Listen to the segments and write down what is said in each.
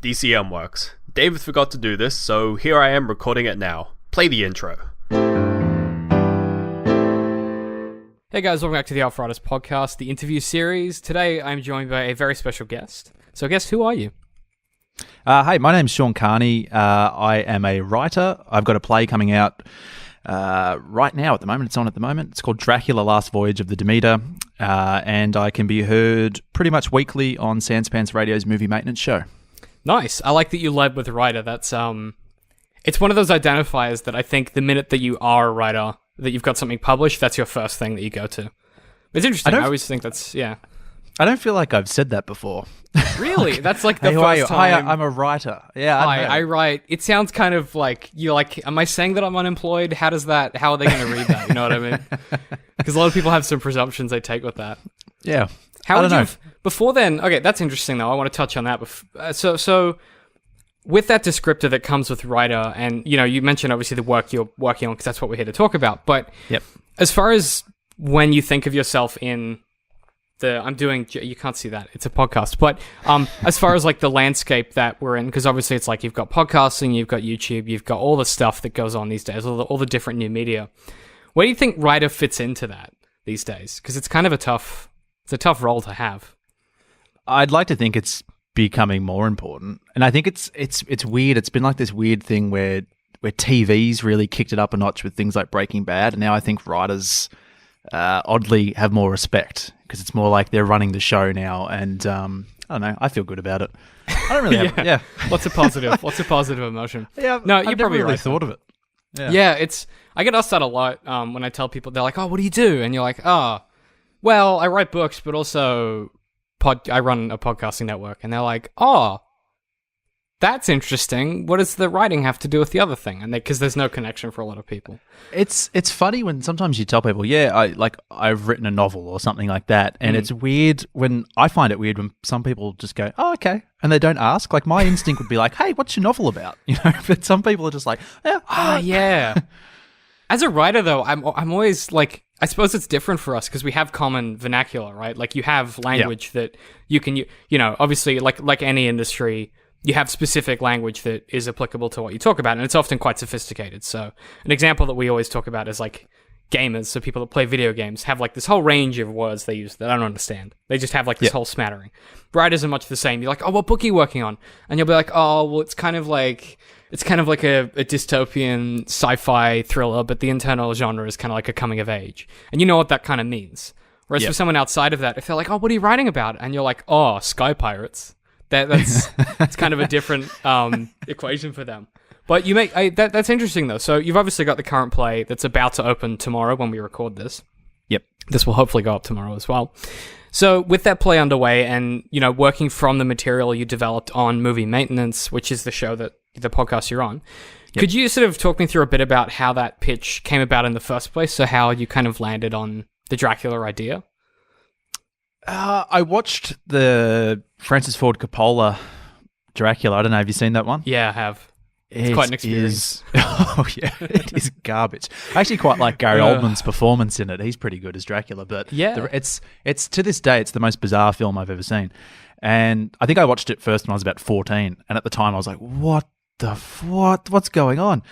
DCM works. David forgot to do this, so here I am recording it now. Play the intro. Hey guys, welcome back to the Outriders podcast, the interview series. Today I'm joined by a very special guest. So guest, who are you? Hey, my name's Sean Carney. I am a writer. I've got a play coming out right now at the moment. It's on at the moment. It's called Dracula, Last Voyage of the Demeter. And I can be heard pretty much weekly on Sanspants Radio's movie maintenance show. Nice. I like that you led with writer. That's it's one of those identifiers that I think the minute that you are a writer, that you've got something published, that's your first thing that you go to. It's interesting. I always think that's, yeah. I don't feel like I've said that before. Really? That's like the hey, first time. Hi, I'm a writer. Yeah, I write. It sounds kind of like, you're like, am I saying that I'm unemployed? How are they going to read that? You know what I mean? Because a lot of people have some presumptions they take with that. Yeah. How would you, before then, okay, that's interesting though. I want to touch on that. So with that descriptor that comes with writer, and you mentioned obviously the work you're working on because that's what we're here to talk about. But yep. As far as when you think of yourself in you can't see that, it's a podcast, but as far as like the landscape that we're in, because obviously it's like you've got podcasting, you've got YouTube, you've got all the stuff that goes on these days, all the different new media. Where do you think writer fits into that these days? Because it's kind of a tough role to have. I'd like to think it's becoming more important, and I think it's weird. It's been like this weird thing where TV's really kicked it up a notch with things like Breaking Bad, and now I think writers oddly have more respect because it's more like they're running the show now, and I don't know. I feel good about it. I don't really have, yeah. What's a positive emotion? Yeah, no, I've you never probably really right. thought of it. Yeah, I get asked that a lot when I tell people. They're like, "Oh, what do you do?" And you're like, "Oh, well, I write books, but also I run a podcasting network." And they're like, "Oh, that's interesting. What does the writing have to do with the other thing?" And because there's no connection for a lot of people. It's funny when sometimes you tell people, I've written a novel or something like that, and it's weird when I find it weird when some people just go, "Oh, okay," and they don't ask. Like my instinct would be like, "Hey, what's your novel about?" But some people are just like, "Yeah, yeah." As a writer, though, I'm always like, I suppose it's different for us because we have common vernacular, right? Like you have language that you can, obviously, like any industry. You have specific language that is applicable to what you talk about, and it's often quite sophisticated. So an example that we always talk about is like gamers, so people that play video games have like this whole range of words they use that I don't understand. They just have like this whole smattering. Writers are much the same. You're like, "Oh, what book are you working on?" And you'll be like, "Oh, well, it's kind of like a dystopian sci-fi thriller, but the internal genre is kind of like a coming of age." And you know what that kind of means. Whereas for someone outside of that, if they're like, "Oh, what are you writing about?" And you're like, "Oh, sky pirates." That's it's kind of a different equation for them. But that's interesting though. So you've obviously got the current play that's about to open tomorrow when we record this. Yep. This will hopefully go up tomorrow as well. So with that play underway and, working from the material you developed on Movie Maintenance, which is the podcast you're on, could you sort of talk me through a bit about how that pitch came about in the first place? So how you kind of landed on the Dracula idea? I watched the Francis Ford Coppola Dracula. I don't know. Have you seen that one? Yeah, I have. It's quite an experience. It is garbage. I actually quite like Gary Oldman's performance in it. He's pretty good as Dracula, but it's to this day, it's the most bizarre film I've ever seen. And I think I watched it first when I was about 14, and at the time I was like, what's going on?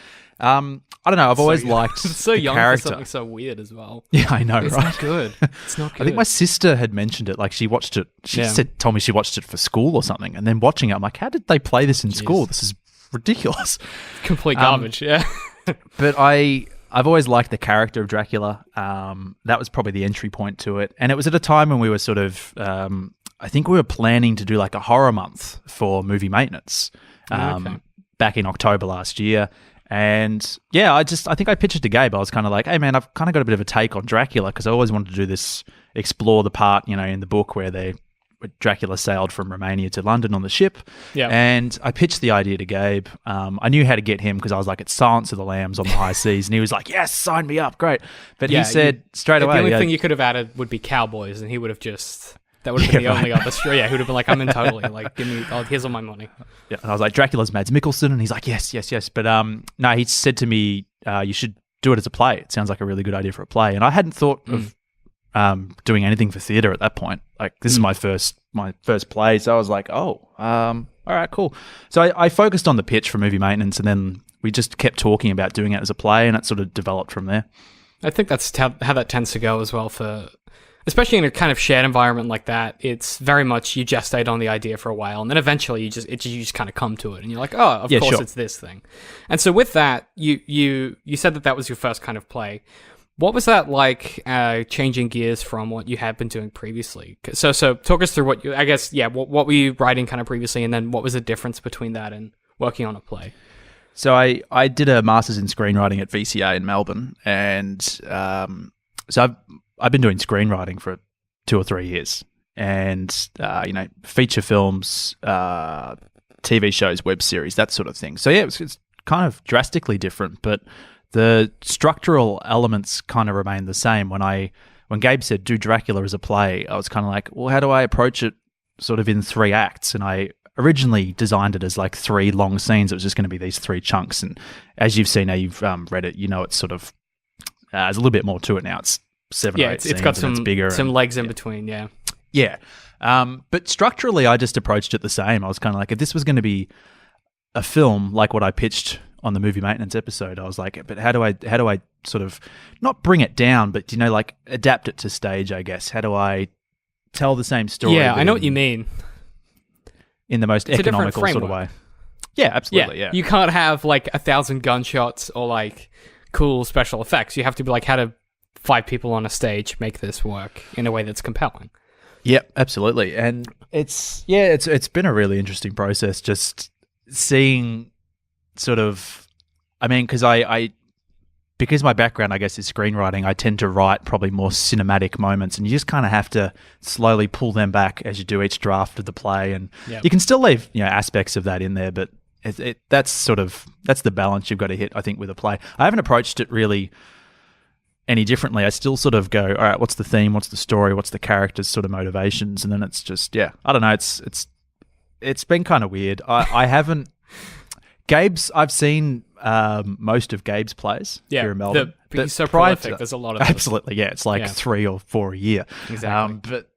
I don't know. I've always liked so the young character. For something so weird as well. Yeah, I know, it's right? Not good. It's not good. I think my sister had mentioned it. Like she watched it. She told me she watched it for school or something. And then watching it, I'm like, how did they play this in school? This is ridiculous. Complete garbage. Yeah. But I've always liked the character of Dracula. That was probably the entry point to it. And it was at a time when we were sort of, I think we were planning to do like a horror month for Movie Maintenance back in October last year. And yeah, I think I pitched it to Gabe. I was kind of like, hey man, I've kind of got a bit of a take on Dracula because I always wanted to do this, explore the part, in the book where Dracula sailed from Romania to London on the ship. Yeah. And I pitched the idea to Gabe. I knew how to get him because I was like, it's Silence of the Lambs on the high seas. And he was like, yes, sign me up. Great. But he said straight away. The only thing you could have added would be cowboys, and he would have that would have been the only other story. Yeah, he would have been like, I'm in totally. Like, give me, here's all my money. Yeah. And I was like, Dracula's Mads Mikkelsen. And he's like, yes. But no, he said to me, you should do it as a play. It sounds like a really good idea for a play. And I hadn't thought of doing anything for theater at that point. Like this is my first play, so I was like, oh, all right, cool. So I focused on the pitch for movie maintenance, and then we just kept talking about doing it as a play, and it sort of developed from there. I think that's how that tends to go as well especially in a kind of shared environment like that. It's very much you gestate on the idea for a while, and then eventually you just kind of come to it, and you're like, oh, of course, sure. It's this thing. And so with that, you said that was your first kind of play. What was that like, changing gears from what you had been doing previously? So talk us through what were you writing kind of previously, and then what was the difference between that and working on a play? So I did a master's in screenwriting at VCA in Melbourne, and so I've been doing screenwriting for 2 or 3 years, and feature films, TV shows, web series, that sort of thing. So yeah, it's kind of drastically different, but the structural elements kind of remain the same. When Gabe said do Dracula as a play, I was kind of like, well, how do I approach it sort of in 3 acts? And I originally designed it as like 3 long scenes. It was just going to be these 3 chunks. And as you've seen now, you've read it, it's sort of, there's a little bit more to it now. It's 7 or 8 scenes. It's got some bigger legs in between, yeah. Yeah. But structurally, I just approached it the same. I was kind of like, if this was going to be a film like what I pitched on the movie maintenance episode, I was like, but how do I sort of not bring it down, but like adapt it to stage, I guess? How do I tell the same story? Yeah, I know what you mean. In the most economical sort of way. Yeah, absolutely. Yeah. You can't have like 1,000 gunshots or like cool special effects. You have to be like, how to 5 people on a stage make this work in a way that's compelling. Yep, absolutely. And it's been a really interesting process just seeing sort of, because because my background, I guess, is screenwriting, I tend to write probably more cinematic moments, and you just kind of have to slowly pull them back as you do each draft of the play. And you can still leave, aspects of that in there, but that's the balance you've got to hit, I think, with a play. I haven't approached it really any differently. I still sort of go, all right, what's the theme? What's the story? What's the character's sort of motivations? And then it's just, I don't know. It's been kind of weird. I haven't. I've seen most of Gabe's plays here in Melbourne. He's so prolific. There's a lot of those. Absolutely, yeah. It's like 3 or 4 a year. Exactly. But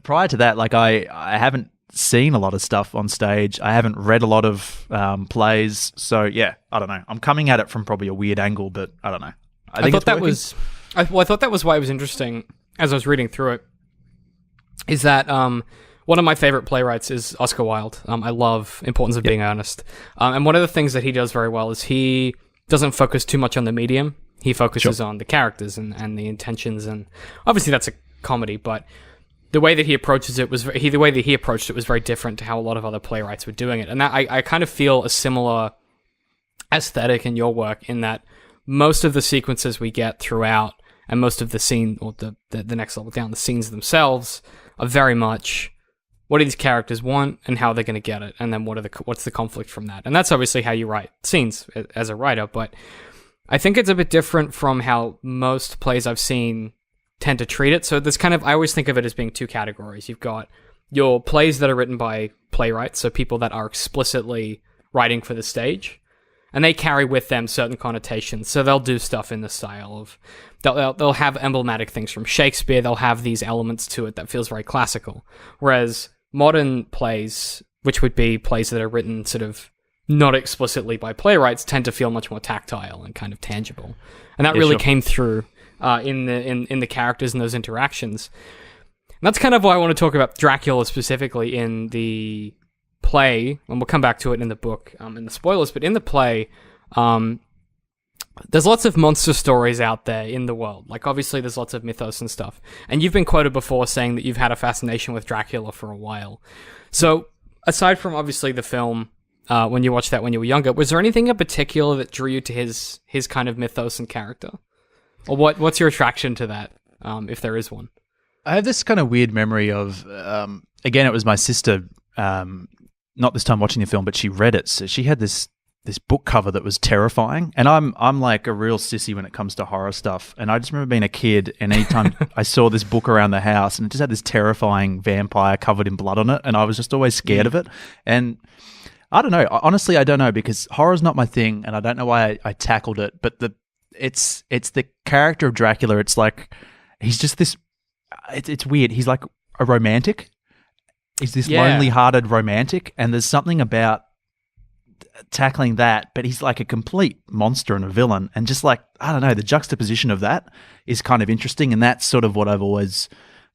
prior to that, like I haven't seen a lot of stuff on stage. I haven't read a lot of plays. So yeah, I don't know. I'm coming at it from probably a weird angle, but I don't know. I thought that was why it was interesting as I was reading through it. Is that one of my favorite playwrights is Oscar Wilde. I love Importance of Being Earnest. And one of the things that he does very well is he doesn't focus too much on the medium. He focuses on the characters and the intentions. And obviously that's a comedy, but the way that he approaches it was very different to how a lot of other playwrights were doing it. And that I kind of feel a similar aesthetic in your work, in that most of the sequences we get throughout and most of the scene, or the next level down, the scenes themselves are very much what do these characters want and how they're going to get it, and then what's the conflict from that. And that's obviously how you write scenes as a writer, but I think it's a bit different from how most plays I've seen tend to treat it. So there's I always think of it as being 2 categories. You've got your plays that are written by playwrights, so people that are explicitly writing for the stage, and they carry with them certain connotations. So they'll do stuff in the style of, they'll have emblematic things from Shakespeare. They'll have these elements to it that feels very classical. Whereas modern plays, which would be plays that are written sort of not explicitly by playwrights, tend to feel much more tactile and kind of tangible. And that really came through in the characters and those interactions. And that's kind of why I want to talk about Dracula specifically in the play, and we'll come back to it in the book, in the spoilers, but in the play, there's lots of monster stories out there in the world. Like, obviously, there's lots of mythos and stuff. And you've been quoted before saying that you've had a fascination with Dracula for a while. So, aside from, obviously, the film, when you watched that when you were younger, was there anything in particular that drew you to his kind of mythos and character? Or what's your attraction to that, if there is one? I have this kind of weird memory of, again, it was my sister, not this time watching the film, but she read it. So she had this book cover that was terrifying. And I'm like a real sissy when it comes to horror stuff. And I just remember being a kid, and anytime I saw this book around the house, and it just had this terrifying vampire covered in blood on it, and I was just always scared of it. And I don't know. Honestly, I don't know, because horror's not my thing, and I don't know why I tackled it. But it's the character of Dracula. It's like he's just this it's weird. He's like a romantic. He's this Yeah. lonely-hearted romantic, and there's something about tackling that, but he's like a complete monster and a villain, and just like, I don't know, the juxtaposition of that is kind of interesting, and that's sort of what I've always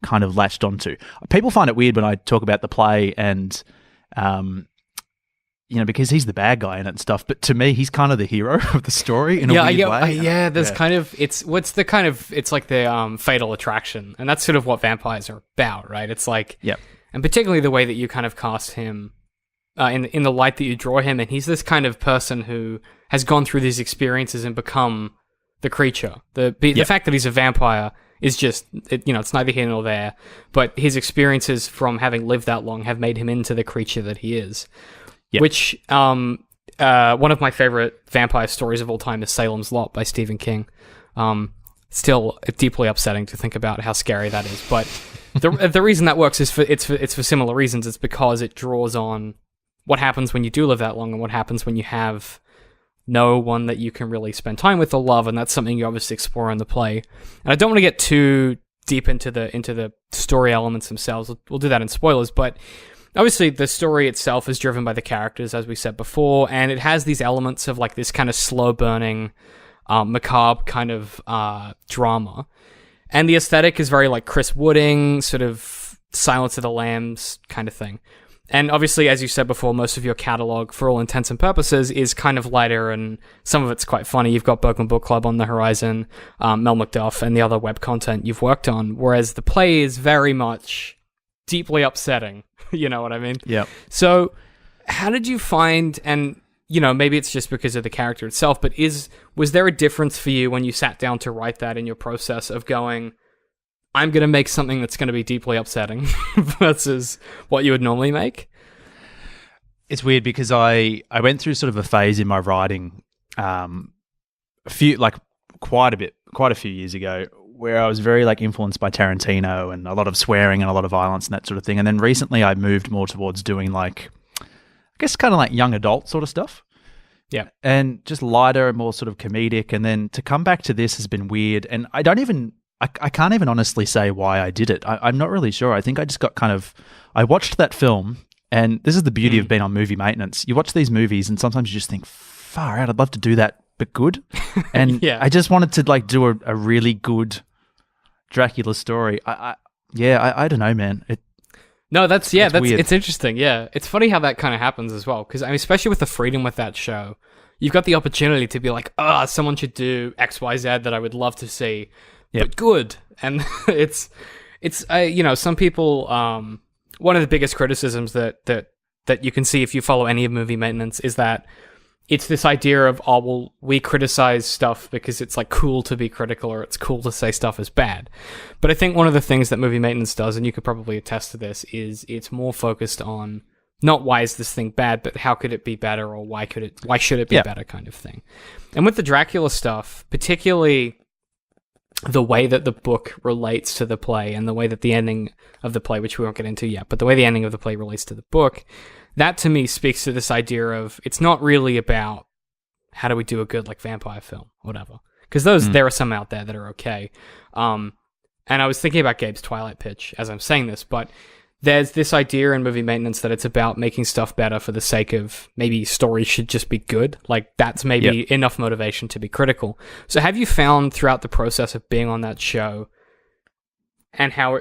kind of latched onto. People find it weird when I talk about the play and because he's the bad guy in it and stuff, but to me he's kind of the hero of the story in a weird way. There's kind of it's like the fatal attraction, and that's sort of what vampires are about, right? It's like, Yep. And particularly the way that you kind of cast him in the light that you draw him, and he's this kind of person who has gone through these experiences and become the creature. The fact that he's a vampire is just, it's neither here nor there, but his experiences from having lived that long have made him into the creature that he is. Yep. Which, one of my favorite vampire stories of all time is Salem's Lot by Stephen King. Still deeply upsetting to think about how scary that is, but the reason that works is for similar reasons. It's because it draws on what happens when you do live that long and what happens when you have no one that you can really spend time with or love, and that's something you obviously explore in the play. And I don't want to get too deep into the story elements themselves. We'll do that in spoilers, but obviously the story itself is driven by the characters, as we said before, and it has these elements of like this kind of slow burning, macabre kind of drama. And the aesthetic is very like Chris Wooding, sort of Silence of the Lambs kind of thing. And obviously, as you said before, most of your catalog, for all intents and purposes, is kind of lighter, and some of it's quite funny. You've got Bergman Book Club on the horizon, Mel Macduff, and the other web content you've worked on, whereas the play is very much deeply upsetting. You know what I mean? Yeah. So how did you find, and maybe it's just because of the character itself, but was there a difference for you when you sat down to write that in your process of going, I'm going to make something that's going to be deeply upsetting versus what you would normally make? It's weird because I went through sort of a phase in my writing quite a few years ago, where I was very like influenced by Tarantino and a lot of swearing and a lot of violence and that sort of thing. And then recently I moved more towards doing like, I guess kind of like young adult sort of stuff. Yeah. And just lighter and more sort of comedic. And then to come back to this has been weird. And I can't even honestly say why I did it. I'm not really sure. I think I just got I watched that film, and this is the beauty of being on movie maintenance. You watch these movies and sometimes you just think, far out, I'd love to do that, but good. And Yeah. I just wanted to like do a really good Dracula story. I don't know, man. That's weird. It's interesting. Yeah. It's funny how that kind of happens as well. Cause I mean, especially with the freedom with that show, you've got the opportunity to be like, someone should do X, Y, Z that I would love to see. Yep. But good. And it's some people, one of the biggest criticisms that you can see if you follow any of movie maintenance is that it's this idea of, we criticize stuff because it's like cool to be critical, or it's cool to say stuff is bad. But I think one of the things that movie maintenance does, and you could probably attest to this, is it's more focused on not why is this thing bad, but how could it be better, or why should it be better kind of thing. And with the Dracula stuff, particularly the way that the book relates to the play, and the way that the ending of the play, which we won't get into yet, but the way the ending of the play relates to the book, that to me speaks to this idea of, it's not really about how do we do a good like vampire film, whatever. Because there are some out there that are okay. And I was thinking about Gabe's Twilight pitch as I'm saying this, but there's this idea in movie maintenance that it's about making stuff better for the sake of maybe stories should just be good. Like that's maybe enough motivation to be critical. So have you found throughout the process of being on that show, and how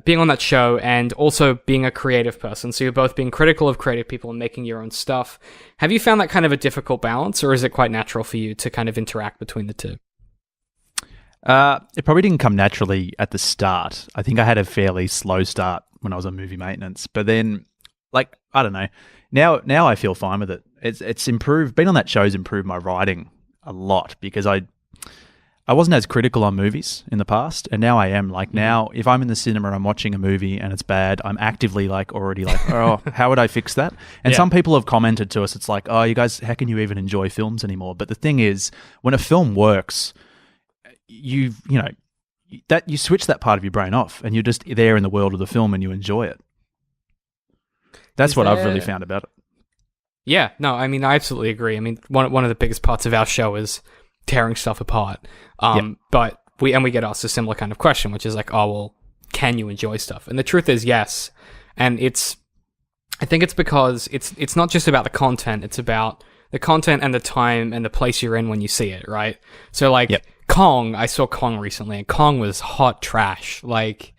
being on that show and also being a creative person, so you're both being critical of creative people and making your own stuff, have you found that kind of a difficult balance, or is it quite natural for you to kind of interact between the two? It probably didn't come naturally at the start. I think I had a fairly slow start when I was on movie maintenance, but then, like, I don't know. Now I feel fine with it. It's improved. Being on that show's improved my writing a lot, because I wasn't as critical on movies in the past, and now I am. Like now, if I'm in the cinema and I'm watching a movie and it's bad, I'm actively already oh, how would I fix that? And some people have commented to us, it's like, oh, you guys, how can you even enjoy films anymore? But the thing is, when a film works, you switch that part of your brain off, and you're just there in the world of the film and you enjoy it. That's what I've really found about it. Yeah, no, I mean, I absolutely agree. I mean, one of the biggest parts of our show is tearing stuff apart. But we get asked a similar kind of question, which is like, oh, well, can you enjoy stuff? And the truth is yes. And I think it's because it's not just about the content, it's about the content and the time and the place you're in when you see it, right? So like Kong, I saw Kong recently, and Kong was hot trash. Like,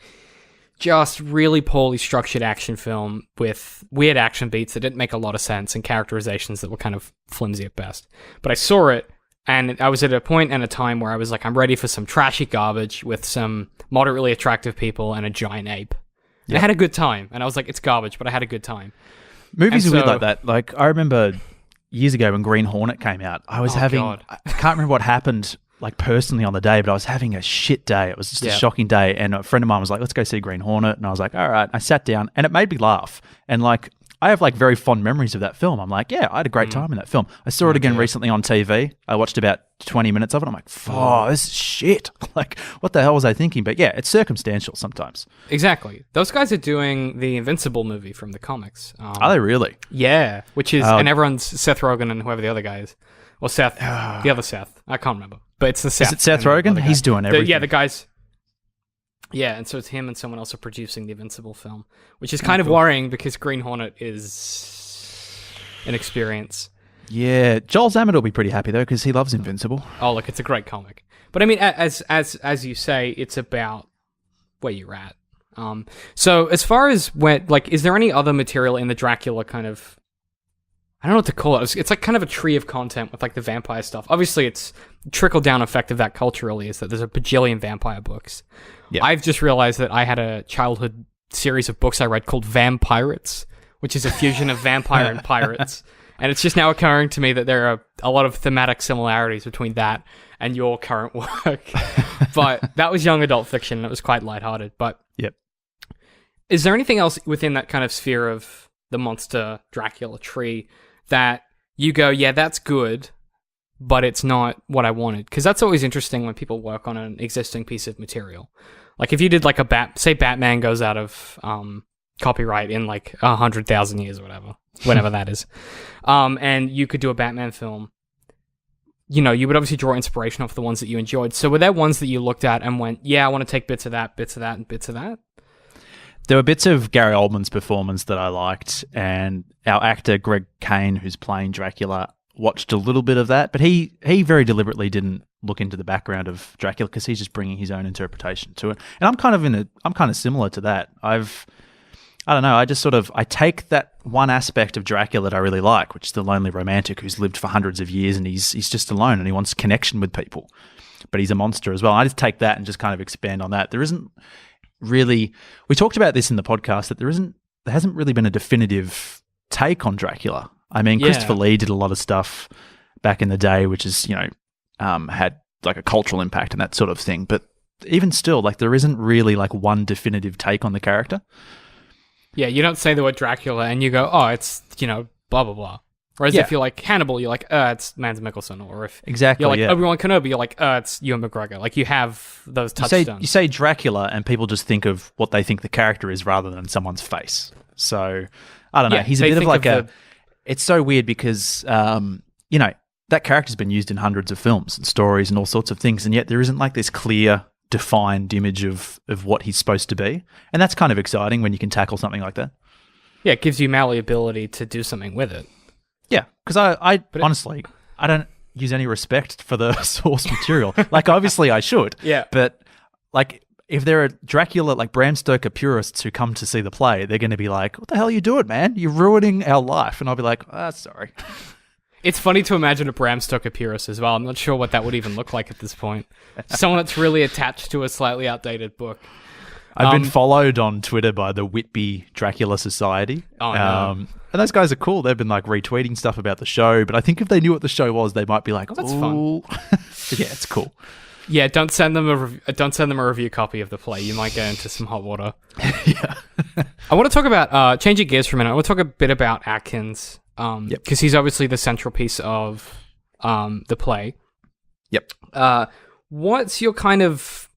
just really poorly structured action film with weird action beats that didn't make a lot of sense and characterizations that were kind of flimsy at best. But I saw it, and I was at a point and a time where I was like, I'm ready for some trashy garbage with some moderately attractive people and a giant ape. And I had a good time, and I was like, it's garbage, but I had a good time. Movies are weird like that. Like, I remember years ago when Green Hornet came out, I was I can't remember what happened, like, personally on the day, but I was having a shit day. It was just a shocking day, and a friend of mine was like, let's go see Green Hornet, and I was like, all right. I sat down, and it made me laugh, and like, I have like very fond memories of that film. I'm like, yeah, I had a great time in that film. I saw it again recently on TV. I watched about 20 minutes of it. I'm like, oh, this is shit. Like, what the hell was I thinking? But yeah, it's circumstantial sometimes. Exactly. Those guys are doing the Invincible movie from the comics. Are they really? Yeah, which is, and everyone's Seth Rogen and whoever the other guy is. Or Seth, the other Seth. I can't remember. But it's the Seth. Is it Seth Rogen? He's doing everything. The guys. Yeah, and so it's him and someone else are producing the Invincible film, which is kind of worrying because Green Hornet is an experience. Yeah, Joel Zammett will be pretty happy though because he loves Invincible. Oh, look, it's a great comic. But I mean, as you say, it's about where you're at. So as far as when, like, is there any other material in the Dracula kind of? I don't know what to call it. It's like kind of a tree of content with like the vampire stuff. Obviously, it's trickle down effect of that culturally is that there's a bajillion vampire books. Yeah. I've just realized that I had a childhood series of books I read called Vampirates, which is a fusion of vampire and pirates. And it's just now occurring to me that there are a lot of thematic similarities between that and your current work. But that was young adult fiction, and it was quite lighthearted. But is there anything else within that kind of sphere of the monster Dracula tree that you go, yeah, that's good, but it's not what I wanted? Because that's always interesting when people work on an existing piece of material. Like if you did like say Batman goes out of copyright in like 100,000 years or whatever, whenever that is, and you could do a Batman film, you know, you would obviously draw inspiration off the ones that you enjoyed. So were there ones that you looked at and went, yeah, I want to take bits of that, and bits of that? There were bits of Gary Oldman's performance that I liked, and our actor Greg Kane, who's playing Dracula, watched a little bit of that, but he very deliberately didn't look into the background of Dracula because he's just bringing his own interpretation to it. And I'm kind of similar to that. I don't know, I take that one aspect of Dracula that I really like, which is the lonely romantic who's lived for hundreds of years and he's just alone and he wants connection with people, but he's a monster as well. I just take that and just kind of expand on that. There isn't really, we talked about this in the podcast, that there hasn't really been a definitive take on Dracula. I mean, Christopher Lee did a lot of stuff back in the day, which is, you know, had like a cultural impact and that sort of thing. But even still, like there isn't really like one definitive take on the character. Yeah, you don't say the word Dracula and you go, oh, it's, you know, blah, blah, blah. Whereas if you're like Hannibal, you're like, it's Mads Mikkelsen. Or if you're like Obi-Wan Kenobi, you're like, it's Ewan McGregor. Like you have those touchstones. You say Dracula and people just think of what they think the character is rather than someone's face. So, I don't know. He's a bit of like it's so weird because, you know, that character's been used in hundreds of films and stories and all sorts of things, and yet there isn't like this clear, defined image of what he's supposed to be. And that's kind of exciting when you can tackle something like that. Yeah, it gives you malleability to do something with it. Yeah, because I honestly, I don't use any respect for the source material. Like, obviously I should. Yeah. But, like, if there are Dracula, like Bram Stoker purists who come to see the play, they're going to be like, what the hell are you doing, man? You're ruining our life. And I'll be like, sorry. It's funny to imagine a Bram Stoker purist as well. I'm not sure what that would even look like at this point. Someone that's really attached to a slightly outdated book. I've been followed on Twitter by the Whitby Dracula Society. Oh, no. And those guys are cool. They've been like retweeting stuff about the show, but I think if they knew what the show was, they might be like, that's fun. Yeah, it's cool. Yeah, don't send them a review copy of the play. You might get into some hot water. Yeah. I want to talk about changing gears for a minute. I want to talk a bit about Atkins, because he's obviously the central piece of the play. Yep. What's your kind of?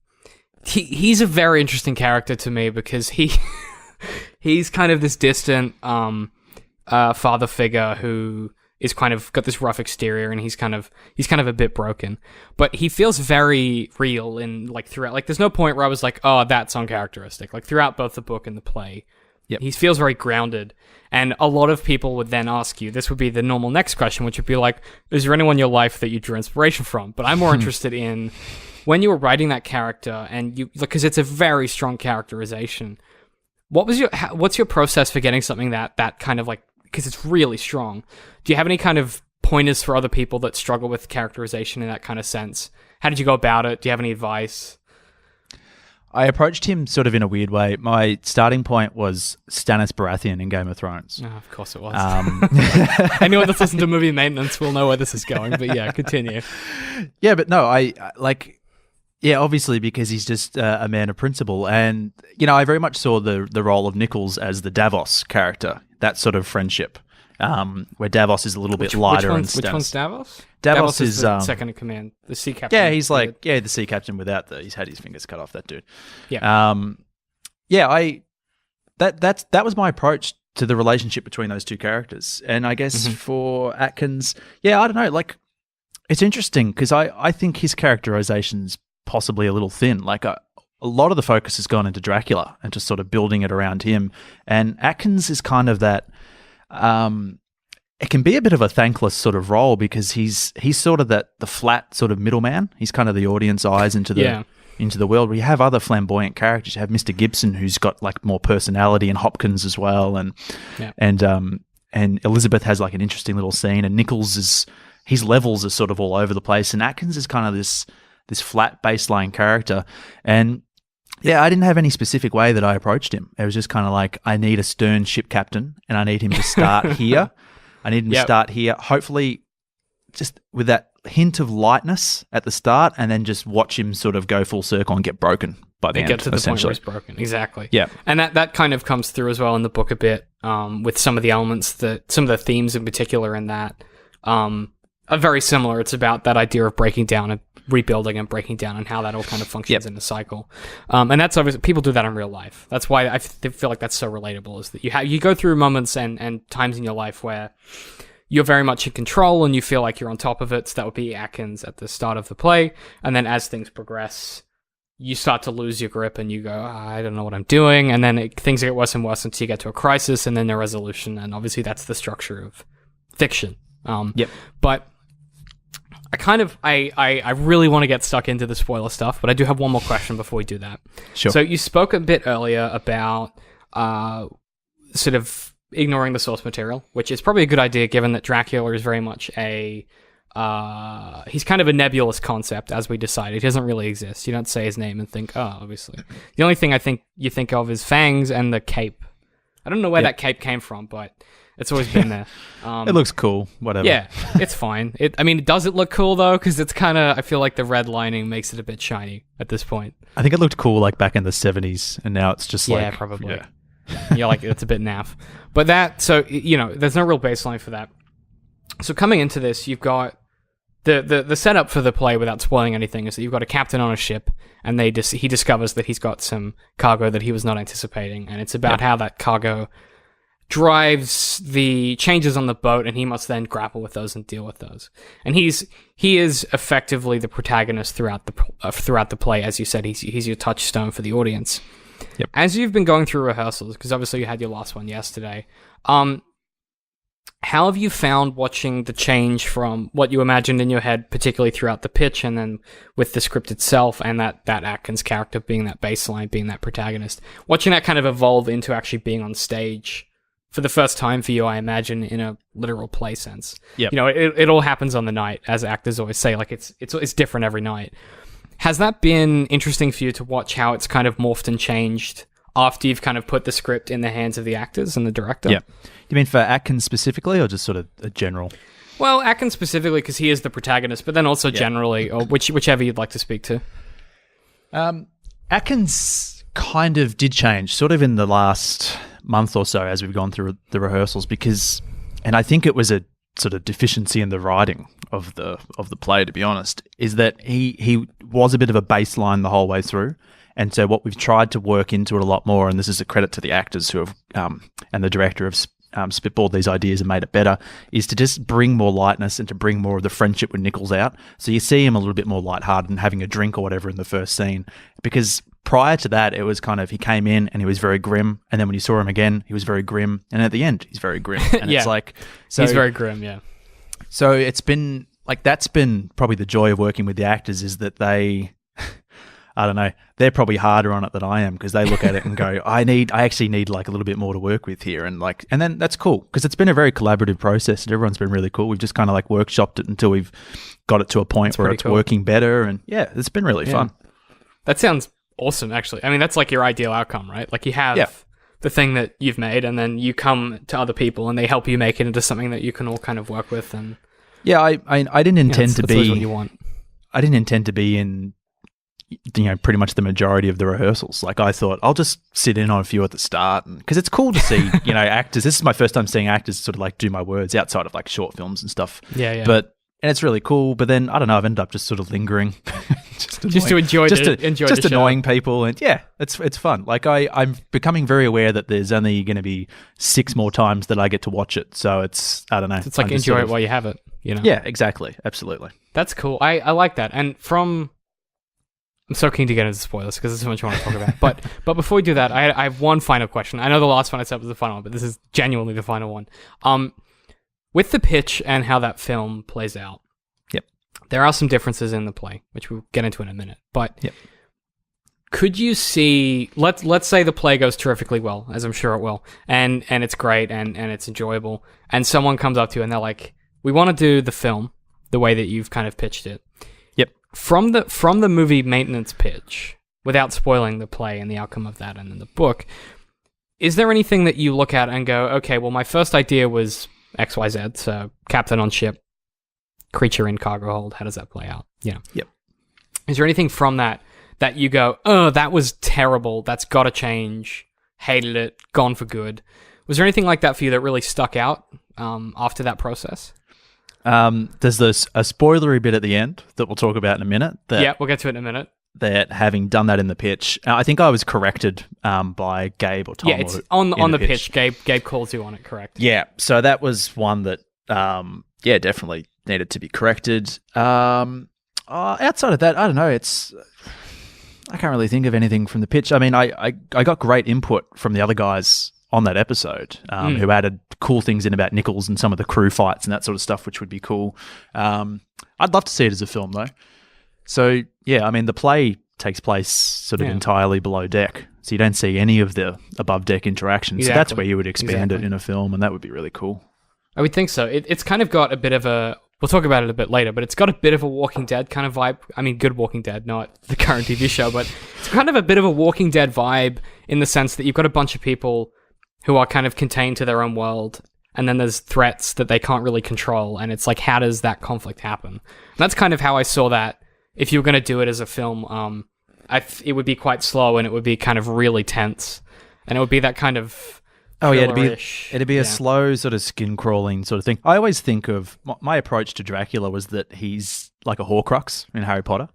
He's a very interesting character to me because he's kind of this distant father figure who is kind of got this rough exterior, and he's kind of a bit broken, but he feels very real in like throughout. Like there's no point where I was like, oh, that's uncharacteristic. Like throughout both the book and the play, he feels very grounded. And a lot of people would then ask you, this would be the normal next question, which would be like, is there anyone in your life that you drew inspiration from? But I'm more interested in when you were writing that character, and because it's a very strong characterization. What's your process for getting something that kind of like, because it's really strong? Do you have any kind of pointers for other people that struggle with characterization in that kind of sense? How did you go about it? Do you have any advice? I approached him sort of in a weird way. My starting point was Stannis Baratheon in Game of Thrones. Oh, of course it was. Anyone that's listened to Movie Maintenance will know where this is going, but yeah, continue. Yeah, but no, I like... Yeah, obviously, because he's just a man of principle. And, you know, I very much saw the role of Nichols as the Davos character, that sort of friendship, where Davos is a little bit lighter and Stannis. Which one's Davos? Davos is the second in command, the sea captain. Yeah, he's like, the sea captain without he's had his fingers cut off, that dude. Yeah. That was my approach to the relationship between those two characters. And I guess for Atkins, I don't know, like, it's interesting because I think his characterization's possibly a little thin. Like a lot of the focus has gone into Dracula and just sort of building it around him. And Atkins is kind of that, it can be a bit of a thankless sort of role because he's sort of the flat sort of middleman. He's kind of the audience eyes into the world. We have other flamboyant characters. You have Mr. Gibson, who's got like more personality, and Hopkins as well. And Elizabeth has like an interesting little scene, and Nichols his levels are sort of all over the place. And Atkins is kind of this flat baseline character. And yeah, I didn't have any specific way that I approached him. It was just kind of like, I need a stern ship captain, and I need him to start here. I need him to start here, hopefully just with that hint of lightness at the start, and then just watch him sort of go full circle and get broken by the end, get to the point where he's broken. Exactly. Yeah. And that kind of comes through as well in the book a bit, with some of the elements, some of the themes in particular in that are very similar. It's about that idea of breaking down and rebuilding and breaking down, and how that all kind of functions in a cycle. And that's obviously, people do that in real life. That's why I feel like that's so relatable, is that you go through moments and times in your life where you're very much in control and you feel like you're on top of it. So that would be Atkins at the start of the play. And then as things progress, you start to lose your grip and you go, I don't know what I'm doing. And then things get worse and worse until you get to a crisis and then the resolution. And obviously that's the structure of fiction. But I really want to get stuck into the spoiler stuff, but I do have one more question before we do that. Sure. So you spoke a bit earlier about sort of ignoring the source material, which is probably a good idea given that Dracula is very much he's kind of a nebulous concept, as we decided. He doesn't really exist. You don't say his name and think, oh, obviously. The only thing I think you think of is fangs and the cape. I don't know where that cape came from, but it's always been there. It looks cool, whatever. Yeah, it's fine. Does it look cool though? Because it's kind of, I feel like the red lining makes it a bit shiny at this point. I think it looked cool like back in the 70s, and now it's just like... Yeah, probably. Yeah. You're like, it's a bit naff. But there's no real baseline for that. So coming into this, you've got the setup for the play, without spoiling anything, is that you've got a captain on a ship, and he discovers that he's got some cargo that he was not anticipating, and it's about how that cargo drives the changes on the boat, and he must then grapple with those and deal with those. And he is effectively the protagonist throughout the play, as you said. He's your touchstone for the audience. Yep. As you've been going through rehearsals, because obviously you had your last one yesterday, how have you found watching the change from what you imagined in your head, particularly throughout the pitch, and then with the script itself, and that Atkins character being that baseline, being that protagonist, watching that kind of evolve into actually being on stage for the first time for you, I imagine, in a literal play sense. Yep. It all happens on the night, as actors always say. Like it's different every night. Has that been interesting for you to watch how it's kind of morphed and changed after you've kind of put the script in the hands of the actors and the director? Yeah. You mean for Atkins specifically, or just sort of a general? Well, Atkins specifically because he is the protagonist, but then also generally, or whichever you'd like to speak to. Atkins kind of did change, sort of in the last month or so as we've gone through the rehearsals, and I think it was a sort of deficiency in the writing of the play, to be honest, is that he was a bit of a baseline the whole way through. And so what we've tried to work into it a lot more, and this is a credit to the actors who have and the director have spitballed these ideas and made it better, is to just bring more lightness and to bring more of the friendship with Nichols out. So you see him a little bit more lighthearted and having a drink or whatever in the first scene, because prior to that, it was kind of, he came in and he was very grim, and then when you saw him again, he was very grim, and at the end, he's very grim. And Yeah. it's like, so He's very grim, yeah. So it's been like, that's been probably the joy of working with the actors, is that they, I don't know, they're probably harder on it than I am, because they look at it and go, I actually need like a little bit more to work with here. And like, and then that's cool, because it's been a very collaborative process and everyone's been really cool. We've just kind of like workshopped it until we've got it to a point where it's cool. working better. And yeah, it's been really fun. That sounds awesome, actually. I mean, that's like your ideal outcome, right? Like you have the thing that you've made, and then you come to other people and they help you make it into something that you can all kind of work with. And yeah, I didn't intend to that's always be what you want. I didn't intend to be in, you know, pretty much the majority of the rehearsals. Like, I thought I'll just sit in on a few at the start, because it's cool to see, you know, actors. This is my first time seeing actors sort of like do my words outside of like short films and stuff. Yeah. And it's really cool. But then I don't know, I've ended up just sort of lingering, just to enjoy the annoying show. people, and yeah, it's fun. Like I'm becoming very aware that there's only going to be 6 more times that I get to watch it. So it's, I don't know. It's like, enjoy it while you have it. You know. Yeah, exactly, absolutely. That's cool. I like that. And I'm so keen to get into spoilers because there's so much I want to talk about. But before we do that, I have one final question. I know the last one I said was the final one, but this is genuinely the final one. With the pitch and how that film plays out, there are some differences in the play, which we'll get into in a minute. But could you see, let's say the play goes terrifically well, as I'm sure it will, and it's great and it's enjoyable, and someone comes up to you and they're like, we want to do the film the way that you've kind of pitched it. Yep. From the movie maintenance pitch, without spoiling the play and the outcome of that and in the book, is there anything that you look at and go, okay, well, my first idea was XYZ, so captain on ship, creature in cargo hold, how does that play out? Yeah. Yep. Is there anything from that you go, oh, that was terrible, that's got to change, hated it, gone for good? Was there anything like that for you that really stuck out after that process? There's this a spoilery bit at the end that we'll talk about in a minute. Yeah, we'll get to it in a minute. That having done that in the pitch, I think I was corrected by Gabe or Tom. Yeah, it's on the pitch. Gabe calls you on it, correct? Yeah, so that was one that, definitely needed to be corrected. Outside of that, I don't know. I can't really think of anything from the pitch. I mean, I got great input from the other guys on that episode, who added cool things in about Nichols and some of the crew fights and that sort of stuff, which would be cool. I'd love to see it as a film, though. So, yeah, I mean, the play takes place sort of entirely below deck, so you don't see any of the above deck interactions. Exactly. So that's where you would expand it in a film, and that would be really cool. I would think so. It's kind of got a bit of a... We'll talk about it a bit later, but it's got a bit of a Walking Dead kind of vibe. I mean, good Walking Dead, not the current TV show, but it's kind of a bit of a Walking Dead vibe in the sense that you've got a bunch of people who are kind of contained to their own world, and then there's threats that they can't really control, and it's like, how does that conflict happen? And that's kind of how I saw that. If you were going to do it as a film, it would be quite slow, and it would be kind of really tense, and it would be that kind of... Oh yeah, it'd be a slow sort of skin crawling sort of thing. I always think of my approach to Dracula was that he's like a Horcrux in Harry Potter,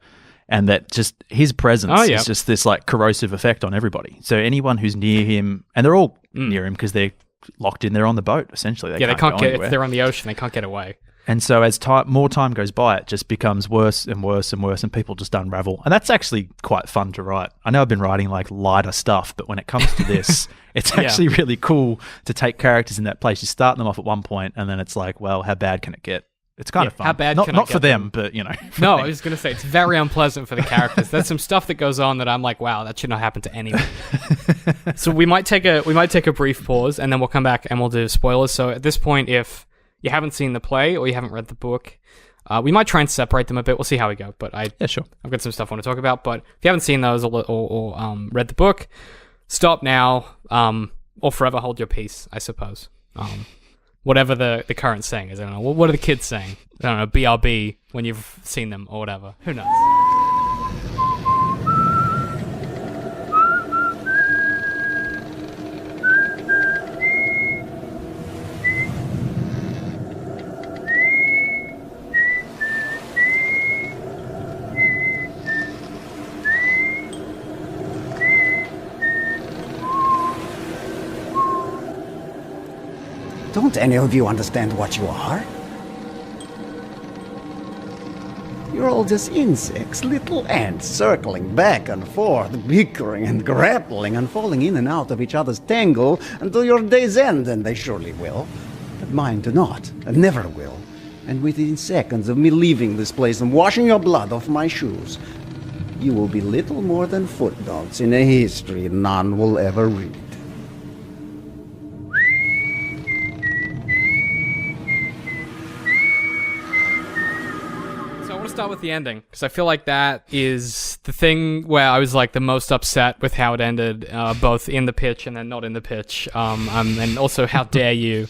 and that just his presence is just this like corrosive effect on everybody. So anyone who's near him, and they're all near him because they're locked in, they're on the boat essentially. They can't get if they're on the ocean, they can't get away. And so as more time goes by, it just becomes worse and worse and worse, and people just unravel. And that's actually quite fun to write. I know I've been writing like lighter stuff, but when it comes to this, it's actually really cool to take characters in that place. You start them off at one point, and then it's like, well, how bad can it get? It's kind of fun. How bad not for them, but you know. No, I was going to say it's very unpleasant for the characters. There's some stuff that goes on that I'm like, wow, that should not happen to anyone. So we might take a brief pause, and then we'll come back and we'll do spoilers. So at this point, if you haven't seen the play or you haven't read the book, we might try and separate them a bit. We'll see how we go. But sure. I've got some stuff I want to talk about. But if you haven't seen those or read the book, stop now, or forever hold your peace, I suppose. Whatever the current saying is. I don't know. What are the kids saying? I don't know, BRB when you've seen them or whatever. Who knows? Don't any of you understand what you are? You're all just insects, little ants circling back and forth, bickering and grappling and falling in and out of each other's tangle until your days end, and they surely will. But mine do not, and never will. And within seconds of me leaving this place and washing your blood off my shoes, you will be little more than footnotes in a history none will ever read. Start with the ending, because I feel like that is the thing where I was like the most upset with how it ended, both in the pitch and then not in the pitch, and also how dare you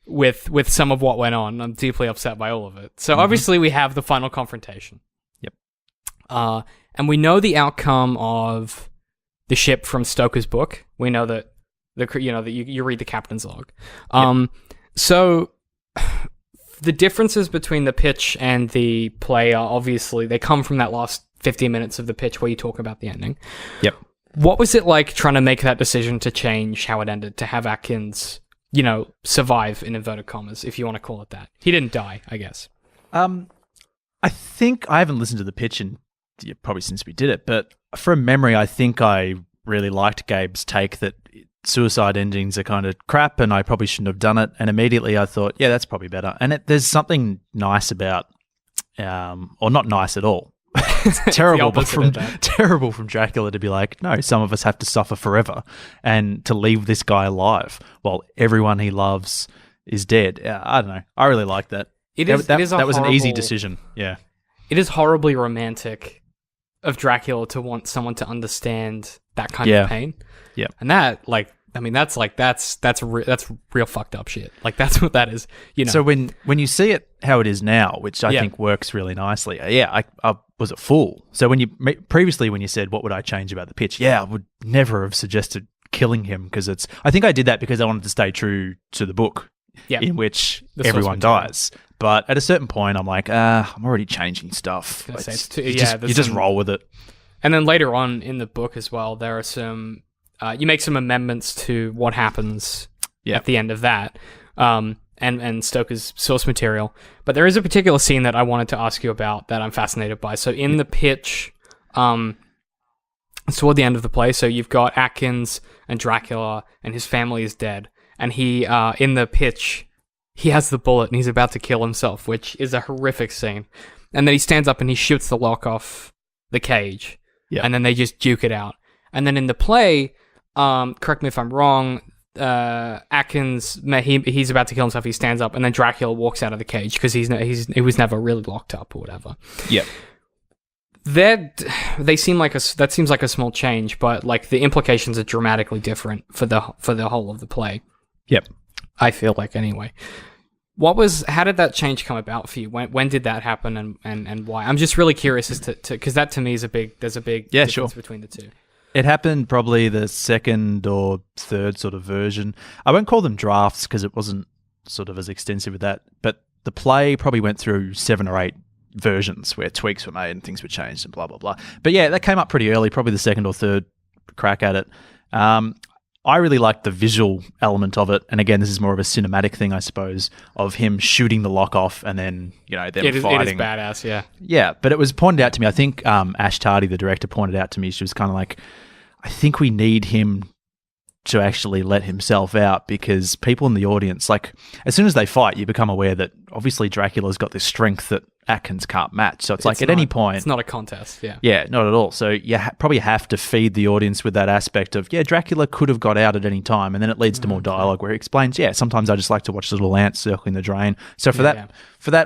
with some of what went on. I'm deeply upset by all of it. So obviously we have the final confrontation. Yep. And we know the outcome of the ship from Stoker's book. We know that that you read the captain's log. So the differences between the pitch and the play are obviously, they come from that last 15 minutes of the pitch where you talk about the ending. Yep. What was it like trying to make that decision to change how it ended, to have Atkins, survive, in inverted commas, if you want to call it that? He didn't die, I guess. I think I haven't listened to the pitch probably since we did it, but from memory, I think I really liked Gabe's take that suicide endings are kind of crap and I probably shouldn't have done it. And immediately I thought, yeah, that's probably better. And there's something nice about, or not nice at all. It's terrible, but terrible from Dracula to be like, no, some of us have to suffer forever, and to leave this guy alive while everyone he loves is dead. I don't know. I really like that. That was an easy decision. Yeah. It is horribly romantic of Dracula to want someone to understand that kind of pain. Yeah. And that, that's real fucked up shit. Like, that's what that is, So when you see it how it is now, which I think works really nicely, I was a fool. So previously when you said, what would I change about the pitch? Yeah, I would never have suggested killing him, because I think I did that because I wanted to stay true to the book, in which everyone dies. But at a certain point, I'm like, I'm already changing stuff. You just roll with it. And then later on in the book as well, there are some... you make some amendments to what happens at the end of that, and Stoker's source material. But there is a particular scene that I wanted to ask you about that I'm fascinated by. So in the pitch, it's toward the end of the play, so you've got Atkins and Dracula, and his family is dead. And he, in the pitch, he has the bullet and he's about to kill himself, which is a horrific scene. And then he stands up and he shoots the lock off the cage. Yeah. And then they just duke it out. And then in the play, correct me if I'm wrong, Atkins, he's about to kill himself, he stands up, and then Dracula walks out of the cage because he was never really locked up or whatever. Yeah. That seems like a small change, but like the implications are dramatically different for the whole of the play. Yep. I feel like, anyway. How did that change come about for you? When did that happen, and why? I'm just really curious as to because that to me is there's a big difference between the two. It happened probably the second or third sort of version. I won't call them drafts because it wasn't sort of as extensive with that, but the play probably went through 7 or 8 versions where tweaks were made and things were changed and blah, blah, blah. But yeah, that came up pretty early, probably the second or third crack at it. I really liked the visual element of it. And again, this is more of a cinematic thing, I suppose, of him shooting the lock off and then, them fighting. It is badass, yeah. Yeah, but it was pointed out to me. I think Ash Tardy, the director, pointed out to me, she was kind of like, I think we need him to actually let himself out, because people in the audience, like, as soon as they fight, you become aware that obviously Dracula's got this strength that Atkins can't match. So it's like at any point... It's not a contest, yeah. Yeah, not at all. So you probably have to feed the audience with that aspect of, Dracula could have got out at any time, and then it leads to more dialogue where he explains, sometimes I just like to watch the little ants circling the drain. So for that,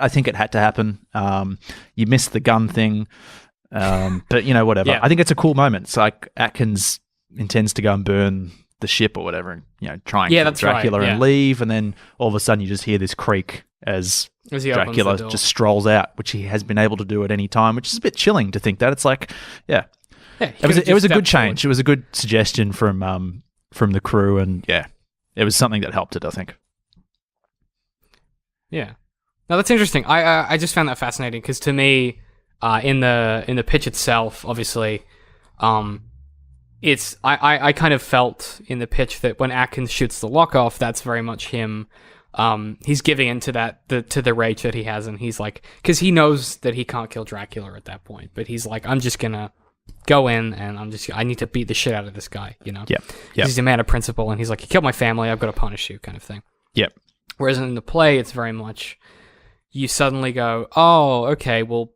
I think it had to happen. You missed the gun thing, but, whatever. Yeah. I think it's a cool moment. It's like Atkins intends to go and burn the ship or whatever, and try and kill Dracula and leave, and then all of a sudden you just hear this creak as Dracula just strolls out, which he has been able to do at any time, which is a bit chilling to think that. It's like, it was a good change. It was a good suggestion from the crew, and it was something that helped it, I think. Yeah, no, that's interesting. I just found that fascinating because to me, in the pitch itself, obviously, I kind of felt in the pitch that when Atkins shoots the lock off, that's very much him. He's giving into to the rage that he has, and he's like, because he knows that he can't kill Dracula at that point, but he's like, I'm just gonna go in and I need to beat the shit out of this guy, you know? Yep. He's a man of principle, and he's like, you killed my family, I've got to punish you, kind of thing. Yep. Whereas in the play, it's very much, you suddenly go, oh, okay, well,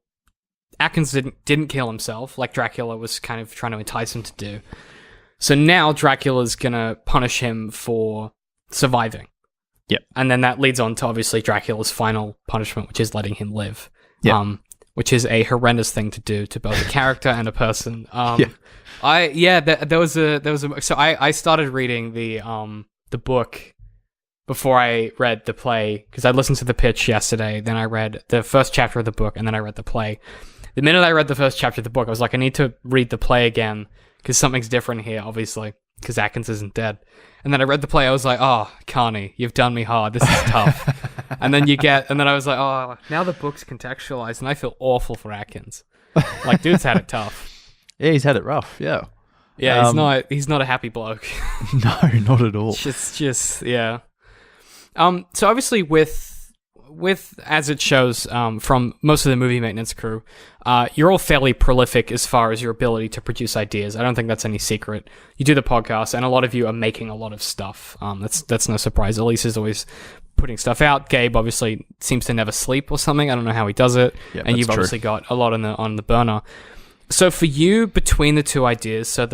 Atkins didn't kill himself, like Dracula was kind of trying to entice him to do. So now Dracula's gonna punish him for surviving. Yep. And then that leads on to obviously Dracula's final punishment, which is letting him live. Yep. Which is a horrendous thing to do to both a character and a person. So I started reading the book before I read the play, because I listened to the pitch yesterday, then I read the first chapter of the book, and then I read the play. The minute I read the first chapter of the book, I was like, I need to read the play again, because something's different here, obviously, because Atkins isn't dead. And then I read the play, I was like, oh, Carney, you've done me hard, this is tough. and then I was like, oh, now the book's contextualized, and I feel awful for Atkins. Like, dude's had it tough. Yeah, he's had it rough, yeah. Yeah, he's not a happy bloke. No, not at all. Just yeah. So obviously with as it shows from most of the movie maintenance crew, you're all fairly prolific as far as your ability to produce ideas. I don't think that's any secret. You do the podcast, and a lot of you are making a lot of stuff. That's no surprise. Elise is always putting stuff out. Gabe obviously seems to never sleep or something. I don't know how he does it. Yeah, and you've obviously got a lot on the burner. So for you, between the two ideas, so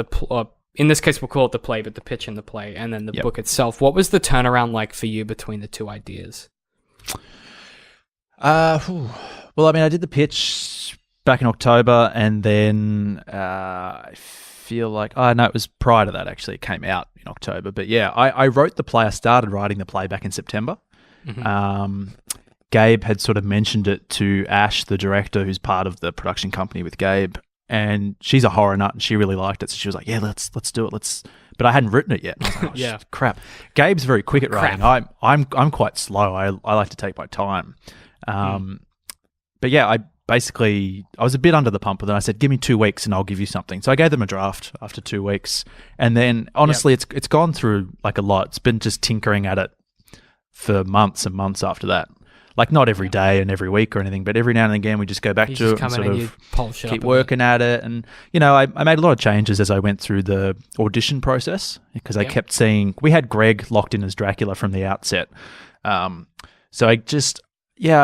in this case, we'll call it the play, but the pitch in the play, and then the book itself. What was the turnaround like for you between the two ideas? Well, I mean, I did the pitch back in October, and then I feel like, no, it was prior to that, actually. It came out in October. But yeah, I wrote the play. I started writing the play back in September. Mm-hmm. Gabe had sort of mentioned it to Ash, the director, who's part of the production company with Gabe. And she's a horror nut, and she really liked it. So she was like, "Yeah, let's do it. But I hadn't written it yet. And I was like, yeah, crap. Gabe's very quick at writing. I'm quite slow. I like to take my time. But yeah, I was a bit under the pump, but then I said, "Give me 2 weeks, and I'll give you something." So I gave them a draft after 2 weeks, and then honestly, it's gone through like a lot. It's been just tinkering at it for months and months after that. Like, not every day and every week or anything, but every now and again we just go back to it and sort of keep working at it. And, you know, I made a lot of changes as I went through the audition process, because I kept seeing, we had Greg locked in as Dracula from the outset. So I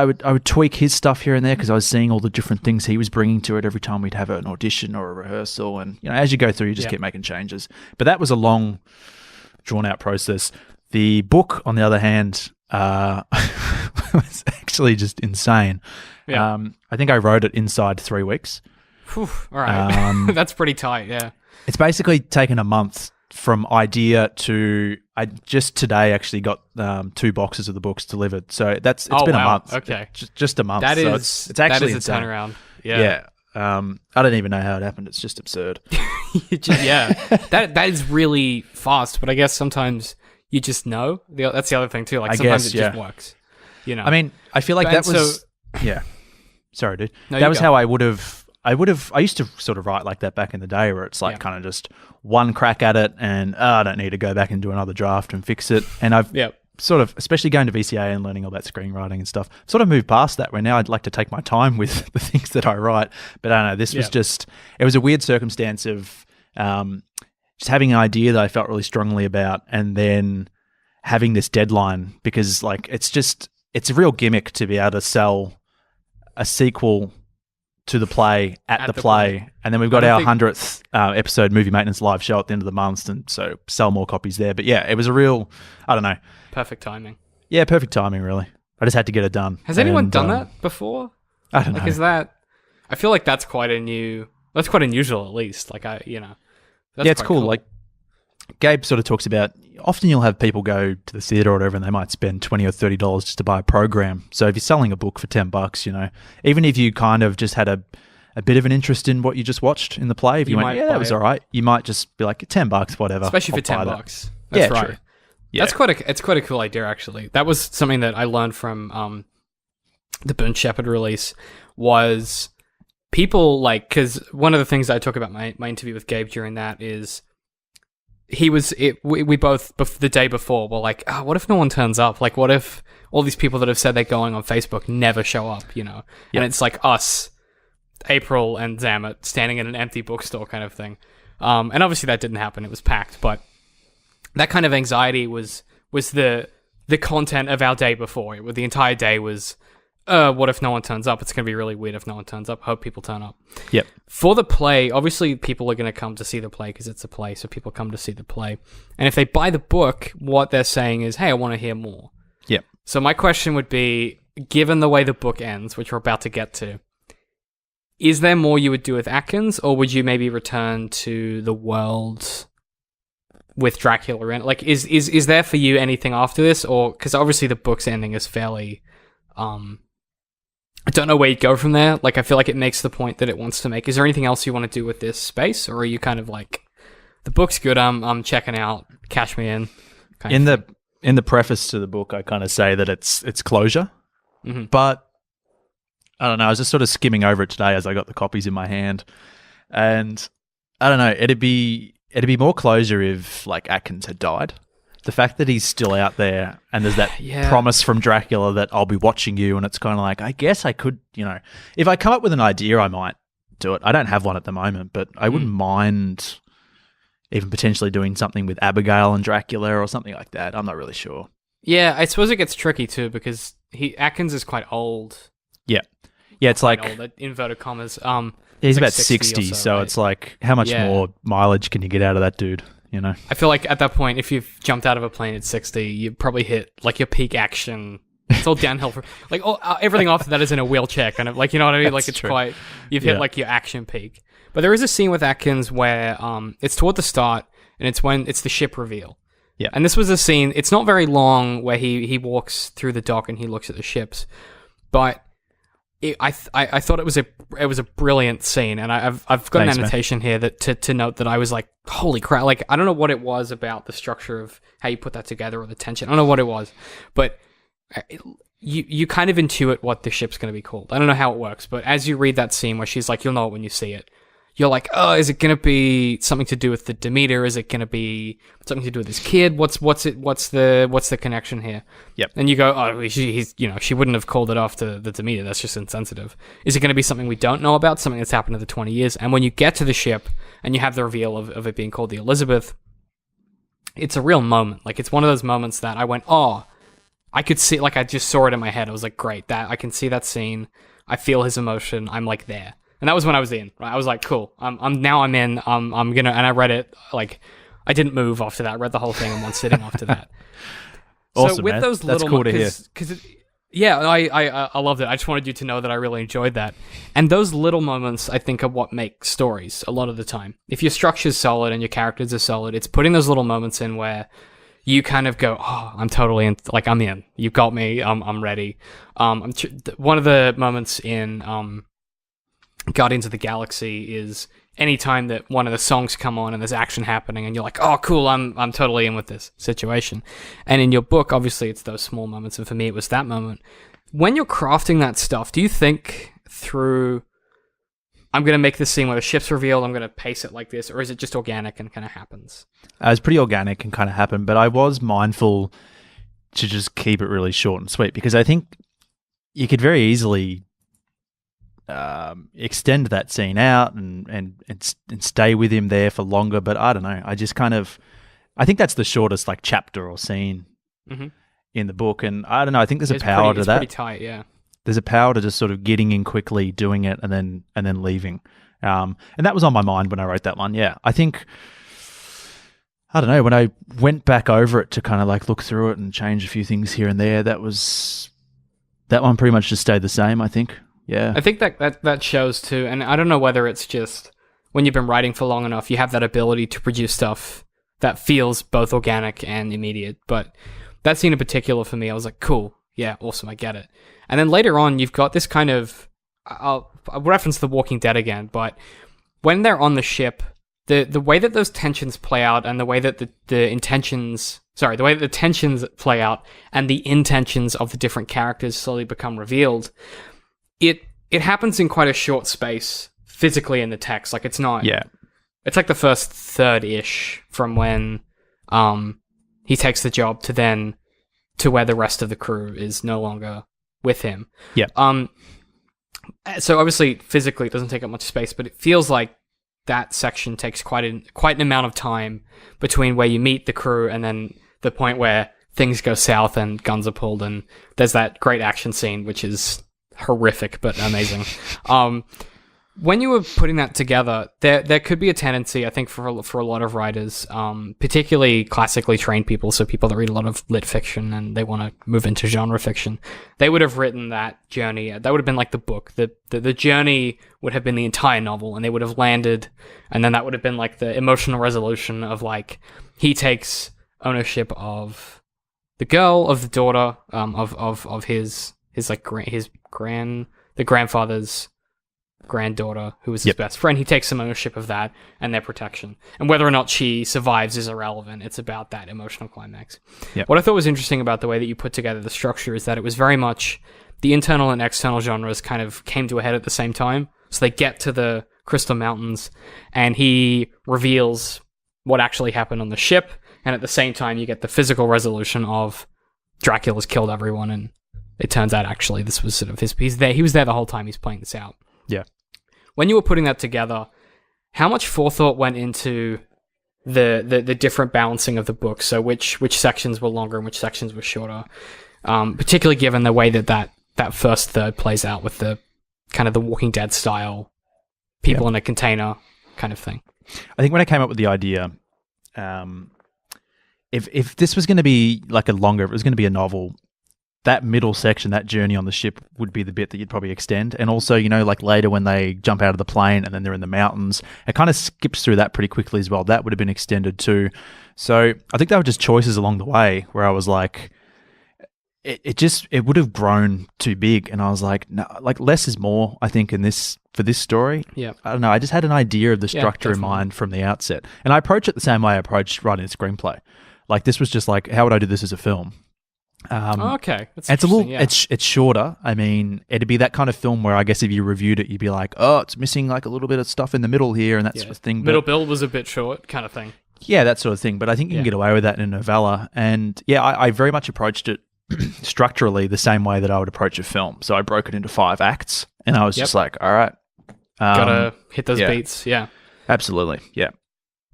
would tweak his stuff here and there, because I was seeing all the different things he was bringing to it every time we'd have an audition or a rehearsal. And, you know, as you go through, you just keep making changes. But that was a long, drawn-out process. The book, on the other hand, was actually just insane. Yeah. I think I wrote it inside 3 weeks. Whew, all right. That's pretty tight, yeah. It's basically taken a month from idea to... I just today actually got 2 boxes of the books delivered. So it's been a month. Okay. Just a month. That so is it's actually a turnaround. Yeah. Yeah. I don't even know how it happened. It's just absurd. Yeah. That is really fast, but I guess sometimes... You just know. That's the other thing too. Like, sometimes it just works. You know. I mean, I feel like that was. Yeah. Sorry, dude. No, that was how I would have. I used to sort of write like that back in the day, where it's like kind of just one crack at it, and I don't need to go back and do another draft and fix it. And I've sort of, especially going to VCA and learning all about screenwriting and stuff, sort of moved past that, where now I'd like to take my time with the things that I write. But I don't know. This was just. It was a weird circumstance of. Just having an idea that I felt really strongly about, and then having this deadline, because like it's a real gimmick to be able to sell a sequel to the play at the play. And then we've got our 100th episode movie maintenance live show at the end of the month, and so sell more copies there. But yeah, it was a real, I don't know. Perfect timing. Yeah, perfect timing, really. I just had to get it done. Has anyone done that before? I don't know. Is that, I feel like that's quite unusual, at least. Like, it's cool. Like, Gabe sort of talks about, often you'll have people go to the theatre or whatever, and they might spend $20 or $30 just to buy a program. So if you're selling a book for $10, you know, even if you kind of just had a bit of an interest in what you just watched in the play, if you went, that was all right, you might just be like, $10, whatever. Especially for $10. That's right. True. Yeah. It's quite a cool idea, actually. That was something that I learned from the Burnt Shepherd release, was people like, because one of the things I talk about my interview with Gabe during that is we both the day before were like, oh, what if no one turns up? Like, what if all these people that have said they're going on Facebook never show up, you know? And it's like us, April and Zamet standing in an empty bookstore kind of thing. And obviously that didn't happen. It was packed, but that kind of anxiety was the content of our day before. The entire day was, what if no one turns up? It's going to be really weird if no one turns up. Hope people turn up. Yep. For the play, obviously people are going to come to see the play because it's a play, so people come to see the play. And if they buy the book, what they're saying is, hey, I want to hear more. Yep. So my question would be, given the way the book ends, which we're about to get to, is there more you would do with Atkins, or would you maybe return to the world with Dracula in it? Like, is there for you anything after this? Or, because obviously the book's ending is fairly... I don't know where you'd go from there. Like, I feel like it makes the point that it wants to make. Is there anything else you want to do with this space, or are you kind of like, the book's good, I'm checking out, cash me in? In the preface to the book, I kind of say that it's closure, but I don't know. I was just sort of skimming over it today as I got the copies in my hand, and I don't know. It'd be more closure if like Atkins had died. The fact that he's still out there and there's that promise from Dracula that I'll be watching you, and it's kind of like, I guess I could, you know, if I come up with an idea, I might do it. I don't have one at the moment, but I wouldn't mind even potentially doing something with Abigail and Dracula or something like that. I'm not really sure. Yeah, I suppose it gets tricky too because Atkins is quite old. Yeah. Yeah, it's like... old, inverted commas. He's like about 60, so right? It's like, how much more mileage can you get out of that dude? You know, I feel like at that point, if you've jumped out of a plane at 60, you probably hit like your peak action. It's all downhill for like everything after that is in a wheelchair, kind of like, you know what I mean? Like it's true. You've hit like your action peak. But there is a scene with Atkins where it's toward the start, and it's when it's the ship reveal. Yeah, and this was a scene. It's not very long where he walks through the dock and he looks at the ships, but I thought it was a brilliant scene, and I've got an annotation here that to note that I was like, holy crap! Like, I don't know what it was about the structure of how you put that together or the tension. I don't know what it was, but you kind of intuit what the ship's going to be called. I don't know how it works, but as you read that scene where she's like, you'll know it when you see it. You're like, oh, is it going to be something to do with the Demeter? Is it going to be something to do with his kid? What's the connection here? Yep. And you go, oh, she wouldn't have called it after the Demeter. That's just insensitive. Is it going to be something we don't know about? Something that's happened in the 20 years? And when you get to the ship and you have the reveal of it being called the Elizabeth, it's a real moment. Like, it's one of those moments that I went, oh, I could see, like, I just saw it in my head. I was like, great, that I can see that scene. I feel his emotion. I'm like there. And that was when I was in, right? I was like, cool. I'm in. I'm gonna, and I read it, like, I didn't move after that. I read the whole thing in one sitting after that. Awesome, so with man. those That's little, cool to hear. Yeah, I loved it. I just wanted you to know that I really enjoyed that. And those little moments, I think, are what make stories a lot of the time. If your structure's solid and your characters are solid, it's putting those little moments in where you kind of go, oh, I'm totally in. Like, I'm in. You've got me. I'm ready. One of the moments in Guardians of the Galaxy is anytime that one of the songs come on and there's action happening and you're like, oh, cool, I'm totally in with this situation. And in your book, obviously, it's those small moments, and for me, it was that moment. When you're crafting that stuff, do you think through, I'm going to make this scene where the ship's revealed, I'm going to pace it like this, or is it just organic and kind of happens? It's pretty organic and kind of happened, but I was mindful to just keep it really short and sweet, because I think you could very easily extend that scene out and stay with him there for longer, but I don't know. I just kind of, I think that's the shortest like chapter or scene in the book, and I don't know. I think there's a power to that. It's pretty tight, yeah. There's a power to just sort of getting in quickly, doing it, and then leaving. And that was on my mind when I wrote that one. Yeah, I think, I don't know, when I went back over it to kind of like look through it and change a few things here and there, that one pretty much just stayed the same, I think. Yeah. I think that shows too, and I don't know whether it's just when you've been writing for long enough, you have that ability to produce stuff that feels both organic and immediate, but that scene in particular for me, I was like, cool, yeah, awesome, I get it. And then later on, you've got this kind of, I'll reference The Walking Dead again, but when they're on the ship, the way that those tensions play out and the way that the way that the tensions play out and the intentions of the different characters slowly become revealed, it happens in quite a short space physically in the text. Like, it's not it's like the first third-ish from when he takes the job to where the rest of the crew is no longer with him. Yeah. So obviously, physically, it doesn't take up much space, but it feels like that section takes quite an amount of time between where you meet the crew and then the point where things go south and guns are pulled, and there's that great action scene, which is horrific but amazing. When you were putting that together, there could be a tendency, I think, for a lot of writers, particularly classically trained people, so people that read a lot of lit fiction and they want to move into genre fiction, they would have written that journey. That would have been like the book. The journey would have been the entire novel, and they would have landed, and then that would have been like the emotional resolution of like he takes ownership of the girl, of the daughter, of his like the grandfather's granddaughter, who was his best friend. He takes some ownership of that and their protection, and whether or not she survives is irrelevant. It's about that emotional climax. What I thought was interesting about the way that you put together the structure is that it was very much the internal and external genres kind of came to a head at the same time. So they get to the Crystal Mountains and he reveals what actually happened on the ship, and at the same time you get the physical resolution of Dracula's killed everyone, and it turns out actually this was sort of he was there the whole time. He's playing this out. Yeah. When you were putting that together, how much forethought went into the different balancing of the book? So which sections were longer and which sections were shorter? Particularly given the way that first third plays out with the kind of the Walking Dead style, people in a container kind of thing. I think when I came up with the idea, if this was going to be like if it was going to be a novel, that middle section, that journey on the ship would be the bit that you'd probably extend. And also, like later when they jump out of the plane and then they're in the mountains, it kind of skips through that pretty quickly as well. That would have been extended too. So I think they were just choices along the way where I was like, it would have grown too big. And I was like, no, like less is more, I think, for this story. Yeah. I don't know. I just had an idea of the structure in mind from the outset. And I approach it the same way I approached writing a screenplay. Like this was just like, how would I do this as a film? Okay, that's it's a little, yeah. it's shorter. I mean, it'd be that kind of film where I guess if you reviewed it, you'd be like, oh, it's missing like a little bit of stuff in the middle here and that sort of thing. Middle build was a bit short, kind of thing. Yeah, that sort of thing. But I think you can get away with that in a novella. And yeah, I very much approached it structurally the same way that I would approach a film. So I broke it into 5 acts, and I was just like, all right, gotta hit those beats. Yeah, absolutely, yeah.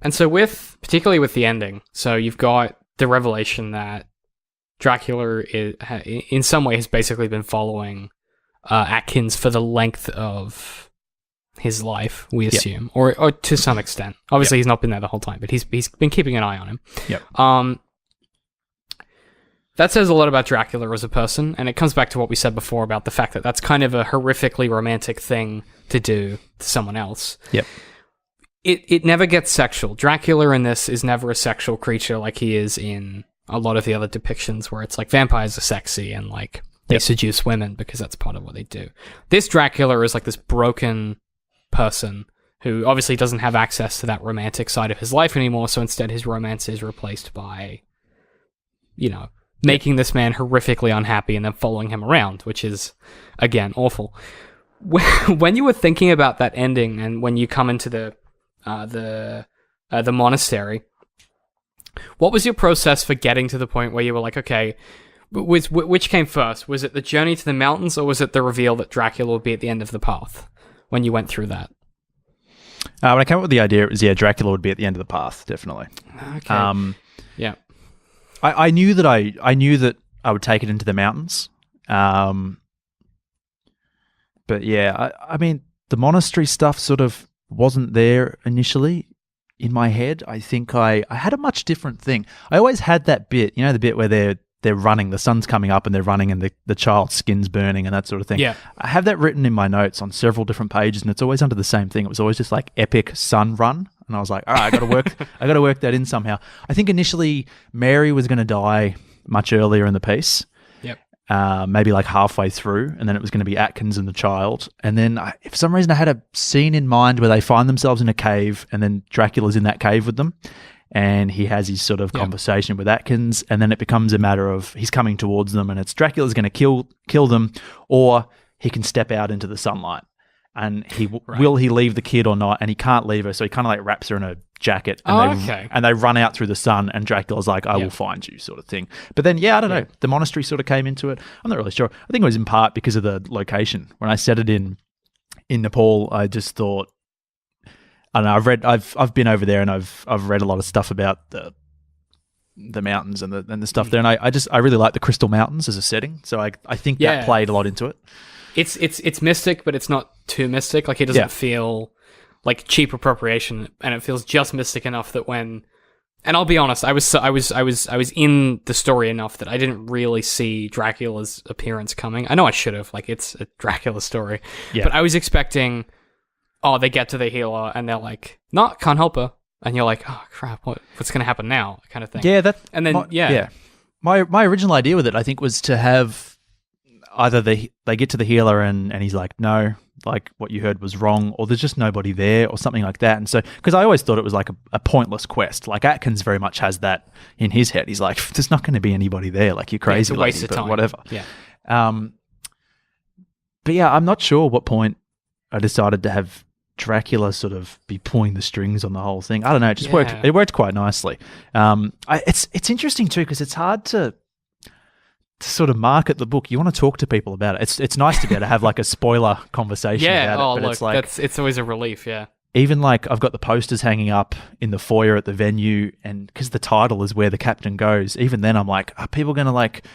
And so particularly with the ending, so you've got the revelation that Dracula in some way has basically been following Atkins for the length of his life, we assume, or to some extent. Obviously, he's not been there the whole time, but he's been keeping an eye on him. Yep. That says a lot about Dracula as a person, and it comes back to what we said before about the fact that that's kind of a horrifically romantic thing to do to someone else. Yep. It never gets sexual. Dracula in this is never a sexual creature like he is in a lot of the other depictions where it's like vampires are sexy and like they seduce women because that's part of what they do. This Dracula is like this broken person who obviously doesn't have access to that romantic side of his life anymore, so instead his romance is replaced by, making this man horrifically unhappy and then following him around, which is, again, awful. When you were thinking about that ending and when you come into the monastery, what was your process for getting to the point where you were like, okay, which came first? Was it the journey to the mountains, or was it the reveal that Dracula would be at the end of the path when you went through that? When I came up with the idea, it was, Dracula would be at the end of the path, definitely. Okay. Yeah. I knew that I knew that I would take it into the mountains. But yeah, I mean, the monastery stuff sort of wasn't there initially in my head. I think I had a much different thing. I always had that bit, the bit where they're running, the sun's coming up and they're running and the child's skin's burning and that sort of thing. Yeah. I have that written in my notes on several different pages, and it's always under the same thing. It was always just like epic sun run. And I was like, all right, I got to work that in somehow. I think initially Mary was going to die much earlier in the piece. Yep. Maybe like halfway through, and then it was going to be Atkins and the child. And then for some reason I had a scene in mind where they find themselves in a cave, and then Dracula's in that cave with them, and he has his sort of conversation with Atkins, and then it becomes a matter of he's coming towards them, and it's Dracula's going to kill them, or he can step out into the sunlight. and will he leave the kid or not? And he can't leave her, so he kind of like wraps her in a jacket, and and they run out through the sun, and Dracula's like, I will find you, sort of thing. But then, I don't know, the monastery sort of came into it. I'm not really sure. I think it was in part because of the location. When I set it in Nepal, I just thought, I don't know, I've been over there, and I've read a lot of stuff about the mountains and the stuff there, and I really like the Crystal Mountains as a setting, so I think that played a lot into it. It's mystic, but it's not too mystic. Like, it doesn't feel like cheap appropriation, and it feels just mystic enough that when, and I'll be honest, I was in the story enough that I didn't really see Dracula's appearance coming. I know I should have, like, it's a Dracula story, but I was expecting, they get to the healer and they're like, no, can't help her. And you're like, oh crap, what's going to happen now? Kind of thing. Yeah, My original idea with it, I think, was to have either they get to the healer and he's like, no, like what you heard was wrong, or there's just nobody there, or something like that. And so, because I always thought it was like a pointless quest. Like Atkins very much has that in his head. He's like, there's not going to be anybody there. Like, you're crazy, it's a waste of time. Whatever. Yeah. But I'm not sure what point I decided to have Dracula sort of be pulling the strings on the whole thing. I don't know. It just worked. It worked quite nicely. It's interesting too, because it's hard to sort of market the book. You want to talk to people about it. It's nice to be able to have like a spoiler conversation about it. But it's like, it's always a relief. Yeah. Even like I've got the posters hanging up in the foyer at the venue, and because the title is Where the Captain Goes, even then I'm like, are people going to like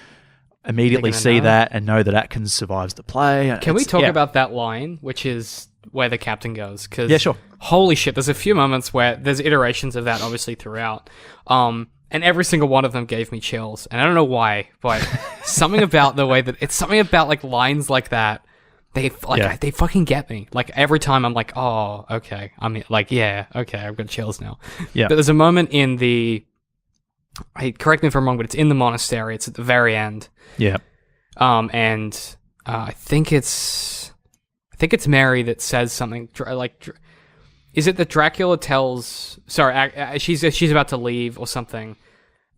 immediately see that and know that Atkins survives the play? Can we talk about that line, which is Where the Captain Goes? Because sure. Holy shit, there's a few moments where there's iterations of that obviously throughout, and every single one of them gave me chills, and I don't know why, but something about the way that it's something about like lines like that, they fucking get me. Like every time I'm like, oh okay, I'm like, yeah, okay, I've got chills now. But there's a moment in correct me if I'm wrong, but it's in the monastery, it's at the very end. And I think it's Mary that says something like, is it that Dracula tells? Sorry, she's about to leave or something.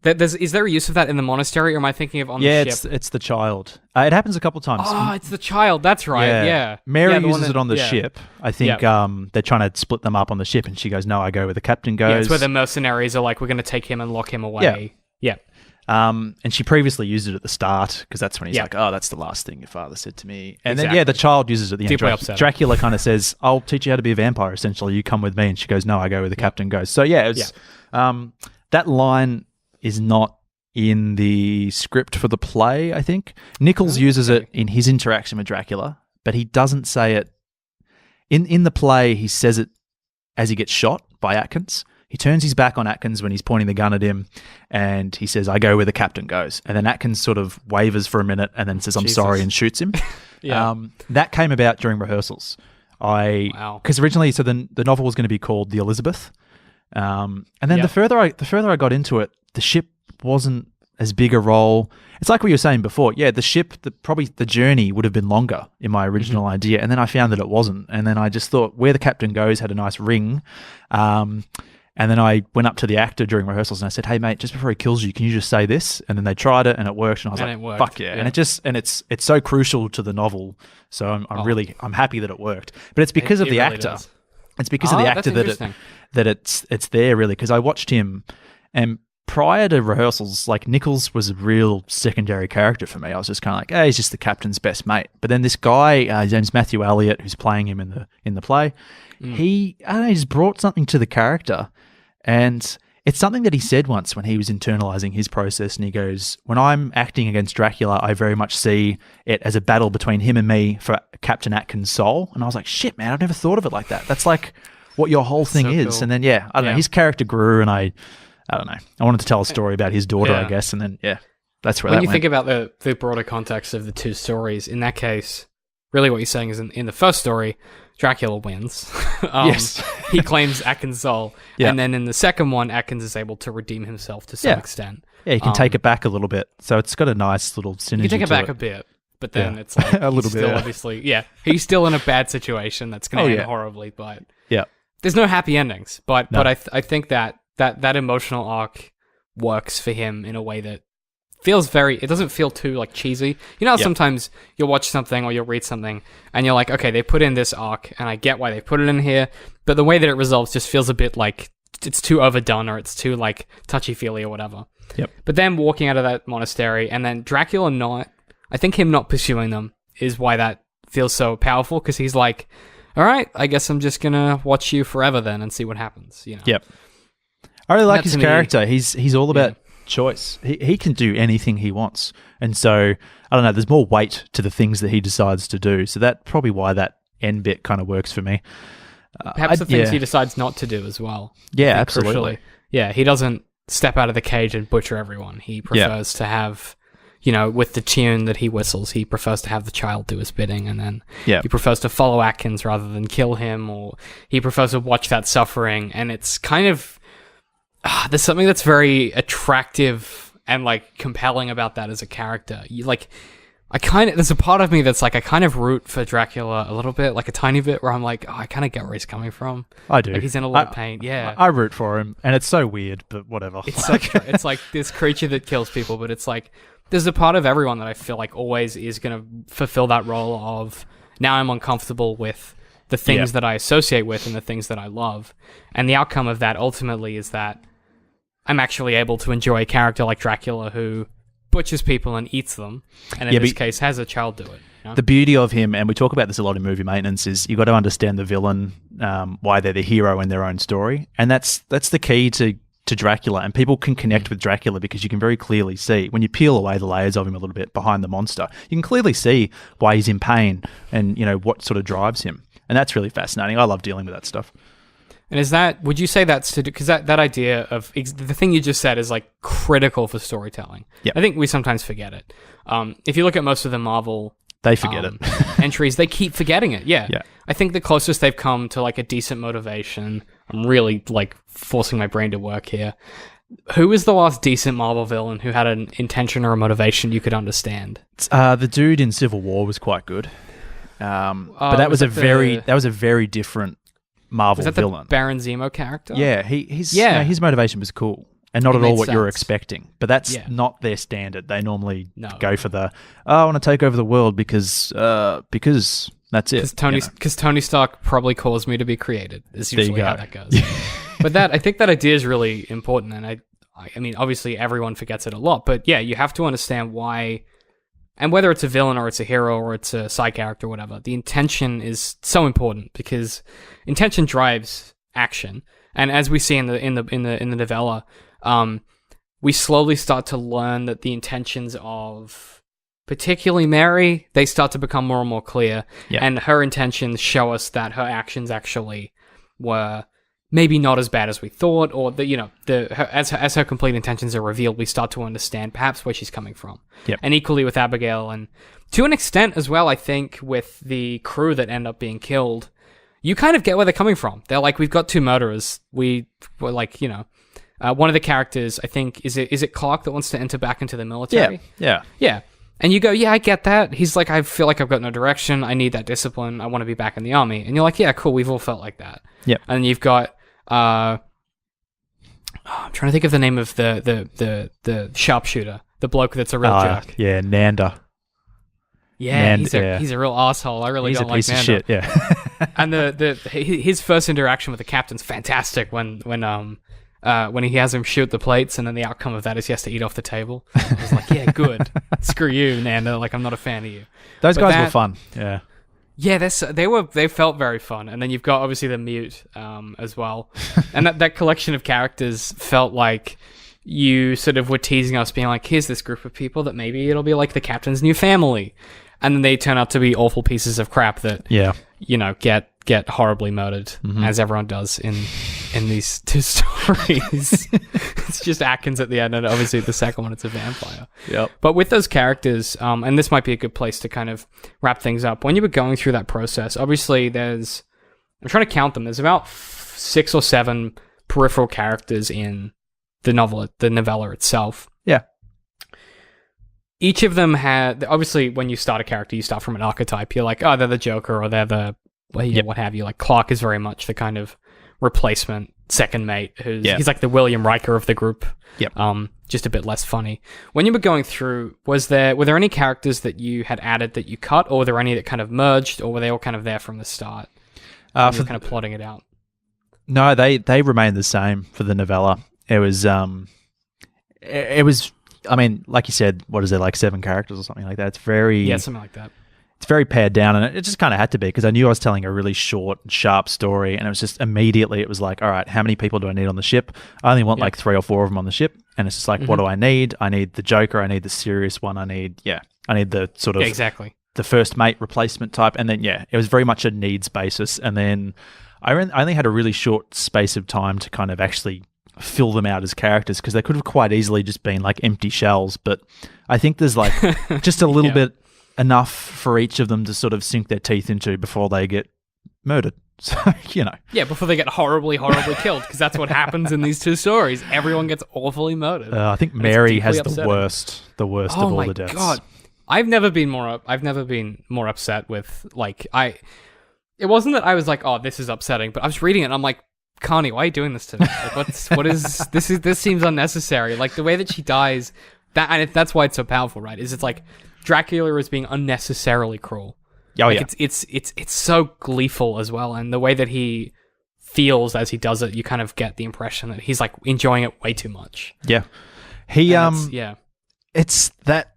Is there a use of that in the monastery, or am I thinking of on the ship? It's the child. It happens a couple times. Oh, it's the child. That's right. Yeah. Mary uses it on the ship. I think they're trying to split them up on the ship, and she goes, "No, I go where the captain goes." Yeah, it's where the mercenaries are like, "We're going to take him and lock him away." Yeah. And she previously used it at the start, because that's when he's like, "Oh, that's the last thing your father said to me." And then the child uses it at the Deeply end. upset. Dracula kind of says, "I'll teach you how to be a vampire. Essentially, you come with me." And she goes, "No, I go where the captain goes." So that line is not in the script for the play. I think Nichols uses it in his interaction with Dracula, but he doesn't say it in the play. He says it as he gets shot by Atkins. He turns his back on Atkins when he's pointing the gun at him, and he says, "I go where the captain goes." And then Atkins sort of wavers for a minute and then says, "I'm sorry," and shoots him. That came about during rehearsals. Because originally, so the novel was going to be called The Elizabeth, and then the further I got into it, the ship wasn't as big a role. It's like what you were saying before. Yeah, the ship, probably the journey would have been longer in my original idea, and then I found that it wasn't. And then I just thought Where the Captain Goes had a nice ring. And then I went up to the actor during rehearsals and I said, "Hey mate, just before he kills you, can you just say this?" And then they tried it and it worked, and I was like, "Fuck yeah!" And it's so crucial to the novel. So I'm happy that it worked. But it's because of the actor. Does. It's because of the actor that it's there, really. Because I watched him, and prior to rehearsals, like, Nichols was a real secondary character for me. I was just kind of like, hey, he's just the captain's best mate. But then this guy, his name's Matthew Elliott, who's playing him in the play. He just brought something to the character. And it's something that he said once when he was internalizing his process, and he goes, "When I'm acting against Dracula, I very much see it as a battle between him and me for Captain Atkins' soul." And I was like, shit, man, I've never thought of it like that. That's like what your whole thing is. Cool. And then, I don't know, his character grew, and I don't know. I wanted to tell a story about his daughter, I guess, and then, that's where that went. When you think about the broader context of the two stories, in that case, really what you're saying is in the first story, Dracula wins. Yes. He claims Atkins' soul. And then in the second one, Atkins is able to redeem himself to some extent. Yeah, he can take it back a little bit. So it's got a nice little synergy. You can take it back a bit, but then it's like a little bit. Obviously, he's still in a bad situation that's going to end horribly, but there's no happy endings. But I think that emotional arc works for him in a way that it doesn't feel too like cheesy. You know how sometimes you'll watch something or you'll read something and you're like, okay, they put in this arc and I get why they put it in here, but the way that it resolves just feels a bit like it's too overdone or it's too like touchy-feely or whatever. Yep. But then walking out of that monastery and then Dracula I think him not pursuing them is why that feels so powerful, because he's like, all right, I guess I'm just gonna watch you forever then and see what happens, you know. Yep. I really like That his to me- character. He's all about choice. He can do anything he wants. And so, I don't know, there's more weight to the things that he decides to do. So that's probably why that end bit kind of works for me. Perhaps the things he decides not to do as well. Yeah, I think absolutely. crucially. Yeah, he doesn't step out of the cage and butcher everyone. He prefers to have, you know, with the tune that he whistles, he prefers to have the child do his bidding, and then he prefers to follow Atkins rather than kill him, or he prefers to watch that suffering. And it's kind of, there's something that's very attractive and like compelling about that as a character. There's a part of me that's like, I kind of root for Dracula a little bit, like a tiny bit, where I'm like, oh, I kind of get where he's coming from. I do. Like he's in a lot of pain. Yeah. I root for him, and it's so weird, but whatever. It's like this creature that kills people, but it's like, there's a part of everyone that I feel like always is going to fulfill that role of, now I'm uncomfortable with the things that I associate with and the things that I love. And the outcome of that ultimately is that I'm actually able to enjoy a character like Dracula who butchers people and eats them, and in this case has a child do it. You know? The beauty of him, and we talk about this a lot in movie maintenance, is you got to understand the villain, why they're the hero in their own story, and that's the key to Dracula. And people can connect with Dracula because you can very clearly see, when you peel away the layers of him a little bit behind the monster, you can clearly see why he's in pain and, you know, what sort of drives him, and that's really fascinating. I love dealing with that stuff. And would you say that's to do, because that idea of, the thing you just said is like critical for storytelling. Yeah. I think we sometimes forget it. If you look at most of the Marvel They forget it. entries, they keep forgetting it. Yeah. I think the closest they've come to like a decent motivation, I'm really like forcing my brain to work here. Who was the last decent Marvel villain who had an intention or a motivation you could understand? The dude in Civil War was quite good. But that was a very different Marvel Was that villain. the Baron Zemo character? Yeah, his motivation was cool. And not It at all made what you're sense. expecting. But that's not their standard. They normally No. go for I want to take over the world because that's it. Because Tony Stark probably caused me to be created. Is There you usually how go. that goes. But I think that idea is really important, and I mean, obviously everyone forgets it a lot, but yeah, you have to understand why, and whether it's a villain or it's a hero or it's a side character or whatever, the intention is so important because intention drives action. And as we see in the novella, we slowly start to learn that the intentions of particularly Mary, they start to become more and more clear. Yeah. And her intentions show us that her actions actually were maybe not as bad as we thought, or as her complete intentions are revealed, we start to understand perhaps where she's coming from. Yep. And equally with Abigail, and to an extent as well, I think with the crew that end up being killed, you kind of get where they're coming from. They're like, we've got two murderers. We're like, one of the characters, I think, is it Clark that wants to enter back into the military? Yeah. And you go, yeah, I get that. He's like, I feel like I've got no direction. I need that discipline. I want to be back in the army. And you're like, yeah, cool. We've all felt like that. Yep. And you've got, I'm trying to think of the name of the sharpshooter, the bloke that's a real jerk. Yeah, Nanda. Yeah, he's a real asshole. I really He's don't a piece like of Nanda. shit, yeah. And his first interaction with the captain's fantastic when he has him shoot the plates, and then the outcome of that is he has to eat off the table. I was like, yeah, good. Screw you, Nanda. Like, I'm not a fan of you. Those guys were fun, yeah. Yeah, they felt very fun. And then you've got obviously the mute as well. And that collection of characters felt like you sort of were teasing us, being like, here's this group of people that maybe it'll be like the captain's new family. And then they turn out to be awful pieces of crap that get horribly murdered, as everyone does in these two stories. It's just Atkins at the end, and obviously the second one, it's a vampire. Yep. But with those characters, and this might be a good place to kind of wrap things up. When you were going through that process, obviously I'm trying to count them. There's about 6 or 7 peripheral characters in the novella itself. Yeah. Each of them had, obviously, when you start a character, you start from an archetype. You're like, oh, they're the Joker, or they're the, what have you. Like, Clark is very much the kind of replacement second mate, he's like the William Riker of the group. Yep. Just a bit less funny. When you were going through, were there any characters that you had added that you cut, or were there any that kind of merged, or were they all kind of there from the start? For kind of plotting it out. No, they remained the same for the novella. It was I mean, like you said, what is it, like 7 characters or something like that? It's very something like that. It's very pared down, and it just kind of had to be because I knew I was telling a really short, sharp story, and it was just immediately it was like, all right, how many people do I need on the ship? I only want like 3 or 4 of them on the ship, and it's just like, what do I need? I need the Joker, I need the serious one, I need the sort of exactly the first mate replacement type, and then it was very much a needs basis, and then I only had a really short space of time to kind of actually fill them out as characters because they could have quite easily just been like empty shells, but I think there's like just a little bit enough for each of them to sort of sink their teeth into before they get murdered. So, before they get horribly killed, because that's what happens in these 2 stories. Everyone gets awfully murdered. I think Mary has the worst of all the deaths. Oh my god. I've never been more upset with it wasn't that I was like, oh, this is upsetting, but I was reading it and I'm like, Carney, why are you doing this to me? Like, this seems unnecessary. Like the way that she dies, that's why it's so powerful, right? It's like Dracula is being unnecessarily cruel. Oh, like, it's so gleeful as well, and the way that he feels as he does it, you kind of get the impression that he's like enjoying it way too much. Yeah, it's that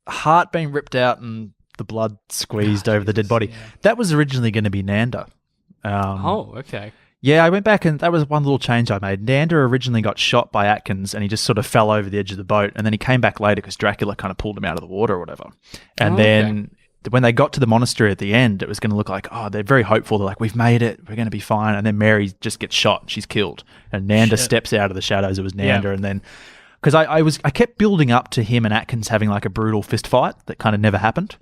heart being ripped out and the blood squeezed over the dead body. Yeah. That was originally going to be Nanda. Okay. Yeah, I went back and that was one little change I made. Nanda originally got shot by Atkins and he just sort of fell over the edge of the boat, and then he came back later because Dracula kind of pulled him out of the water or whatever. And then when they got to the monastery at the end, it was going to look like, oh, they're very hopeful. They're like, we've made it. We're going to be fine. And then Mary just gets shot. She's killed. And Nanda steps out of the shadows. It was Nanda. And then, because I kept building up to him and Atkins having like a brutal fist fight that kind of never happened.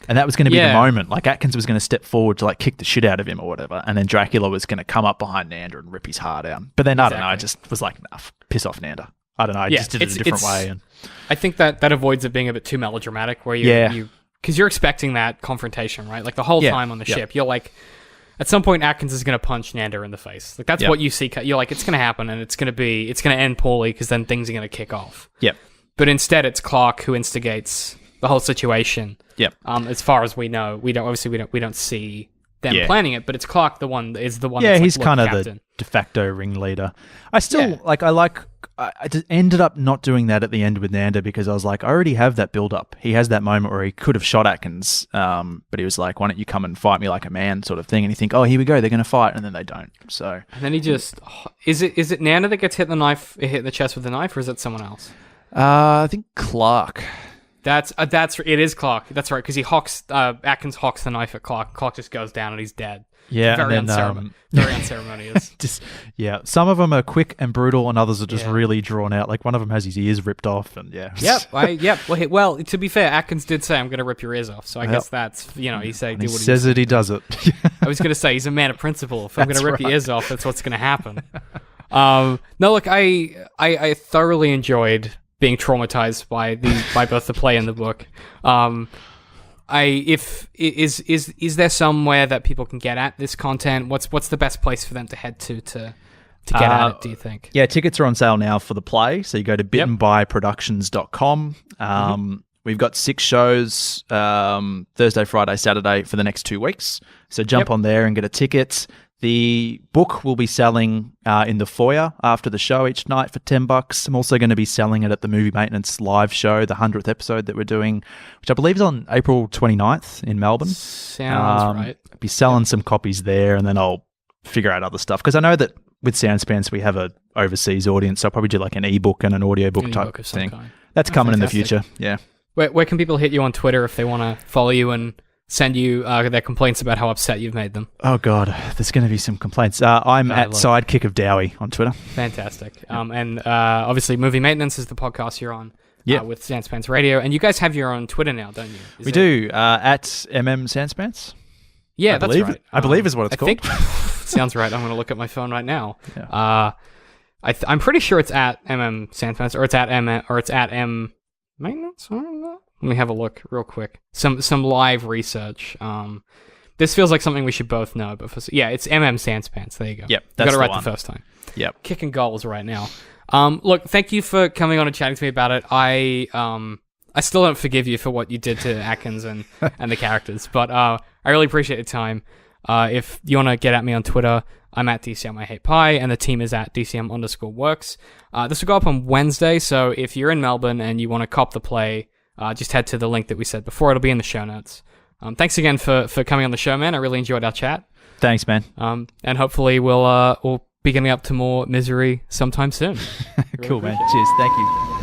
And that was going to be the moment. Like Atkins was going to step forward to like kick the shit out of him or whatever, and then Dracula was going to come up behind Nanda and rip his heart out. But then I don't know. I just was like, nah, piss off, Nanda. I don't know. I just did it a different way. And I think that avoids it being a bit too melodramatic, where you because you're expecting that confrontation, right? Like the whole time on the ship, you're like, at some point Atkins is going to punch Nanda in the face. Like that's what you see. You're like, it's going to happen, and it's going to end poorly because then things are going to kick off. Yep. But instead, it's Clark who instigates the whole situation. Yep. As far as we know, we don't see them planning it, but it's Clark the one. Yeah, he's kind of the de facto ringleader. I still I just ended up not doing that at the end with Nanda because I was like, I already have that build up. He has that moment where he could have shot Atkins, but he was like, why don't you come and fight me like a man, sort of thing. And you think, oh, here we go, they're going to fight, and then they don't. So and then he just is it Nanda that gets hit in the chest with the knife, or is it someone else? I think Clark. It is Clark. That's right, because Atkins hawks the knife at Clark. Clark just goes down and he's dead. Yeah, very unceremonious. Some of them are quick and brutal, and others are just really drawn out. Like one of them has his ears ripped off, and Well, to be fair, Atkins did say, "I'm going to rip your ears off." So I guess that's he said. And he says it, he does it. I was going to say he's a man of principle. If I'm going to rip your ears off, that's what's going to happen. No, look, I thoroughly enjoyed being traumatized by both the play and the book. Is there somewhere that people can get at this content? What's the best place for them to head to get at it, do you think? Yeah, tickets are on sale now for the play. So you go to bitandbyproductions.com. We've got 6 shows, Thursday, Friday, Saturday for the next 2 weeks. So jump on there and get a ticket. The book will be selling in the foyer after the show each night for $10. I'm also going to be selling it at the Movie Maintenance live show, the 100th episode that we're doing, which I believe is on April 29th in Melbourne. Sounds right. I'll be selling some copies there, and then I'll figure out other stuff. Because I know that with Soundspans, we have an overseas audience, so I'll probably do like an ebook and an audiobook type of thing. That's coming in the future, yeah. Where can people hit you on Twitter if they want to follow you and send you their complaints about how upset you've made them? Oh, God, there's going to be some complaints. I'm at Sidekick of Dowie on Twitter. Fantastic. And obviously, Movie Maintenance is the podcast you're on with Sanspants Radio. And you guys have your own Twitter now, don't you? We do, at Sanspants. Yeah, that's right. I believe is what it's called. Sounds right. I'm going to look at my phone right now. Yeah. I'm pretty sure it's at Sanspants, or it's at M Maintenance. I don't know. Let me have a look real quick. Some live research. But This feels like something we should both know, but it's Sanspants. There you go. Yep, got that's it right the one. the first time. Yep. Kicking goals right now. Look, thank you for coming on and chatting to me about it. I still don't forgive you for what you did to Atkins and the characters, but I really appreciate your time. If you want to get at me on Twitter, I'm at DCM I Hate Pie, and the team is at DCM_works. This will go up on Wednesday, so if you're in Melbourne and you want to cop the play, just head to the link that we said before. It'll be in the show notes. Thanks again for coming on the show, man. I really enjoyed our chat. Thanks, man. And hopefully we'll be getting up to more misery sometime soon. Cool, man. Cheers. Thank you.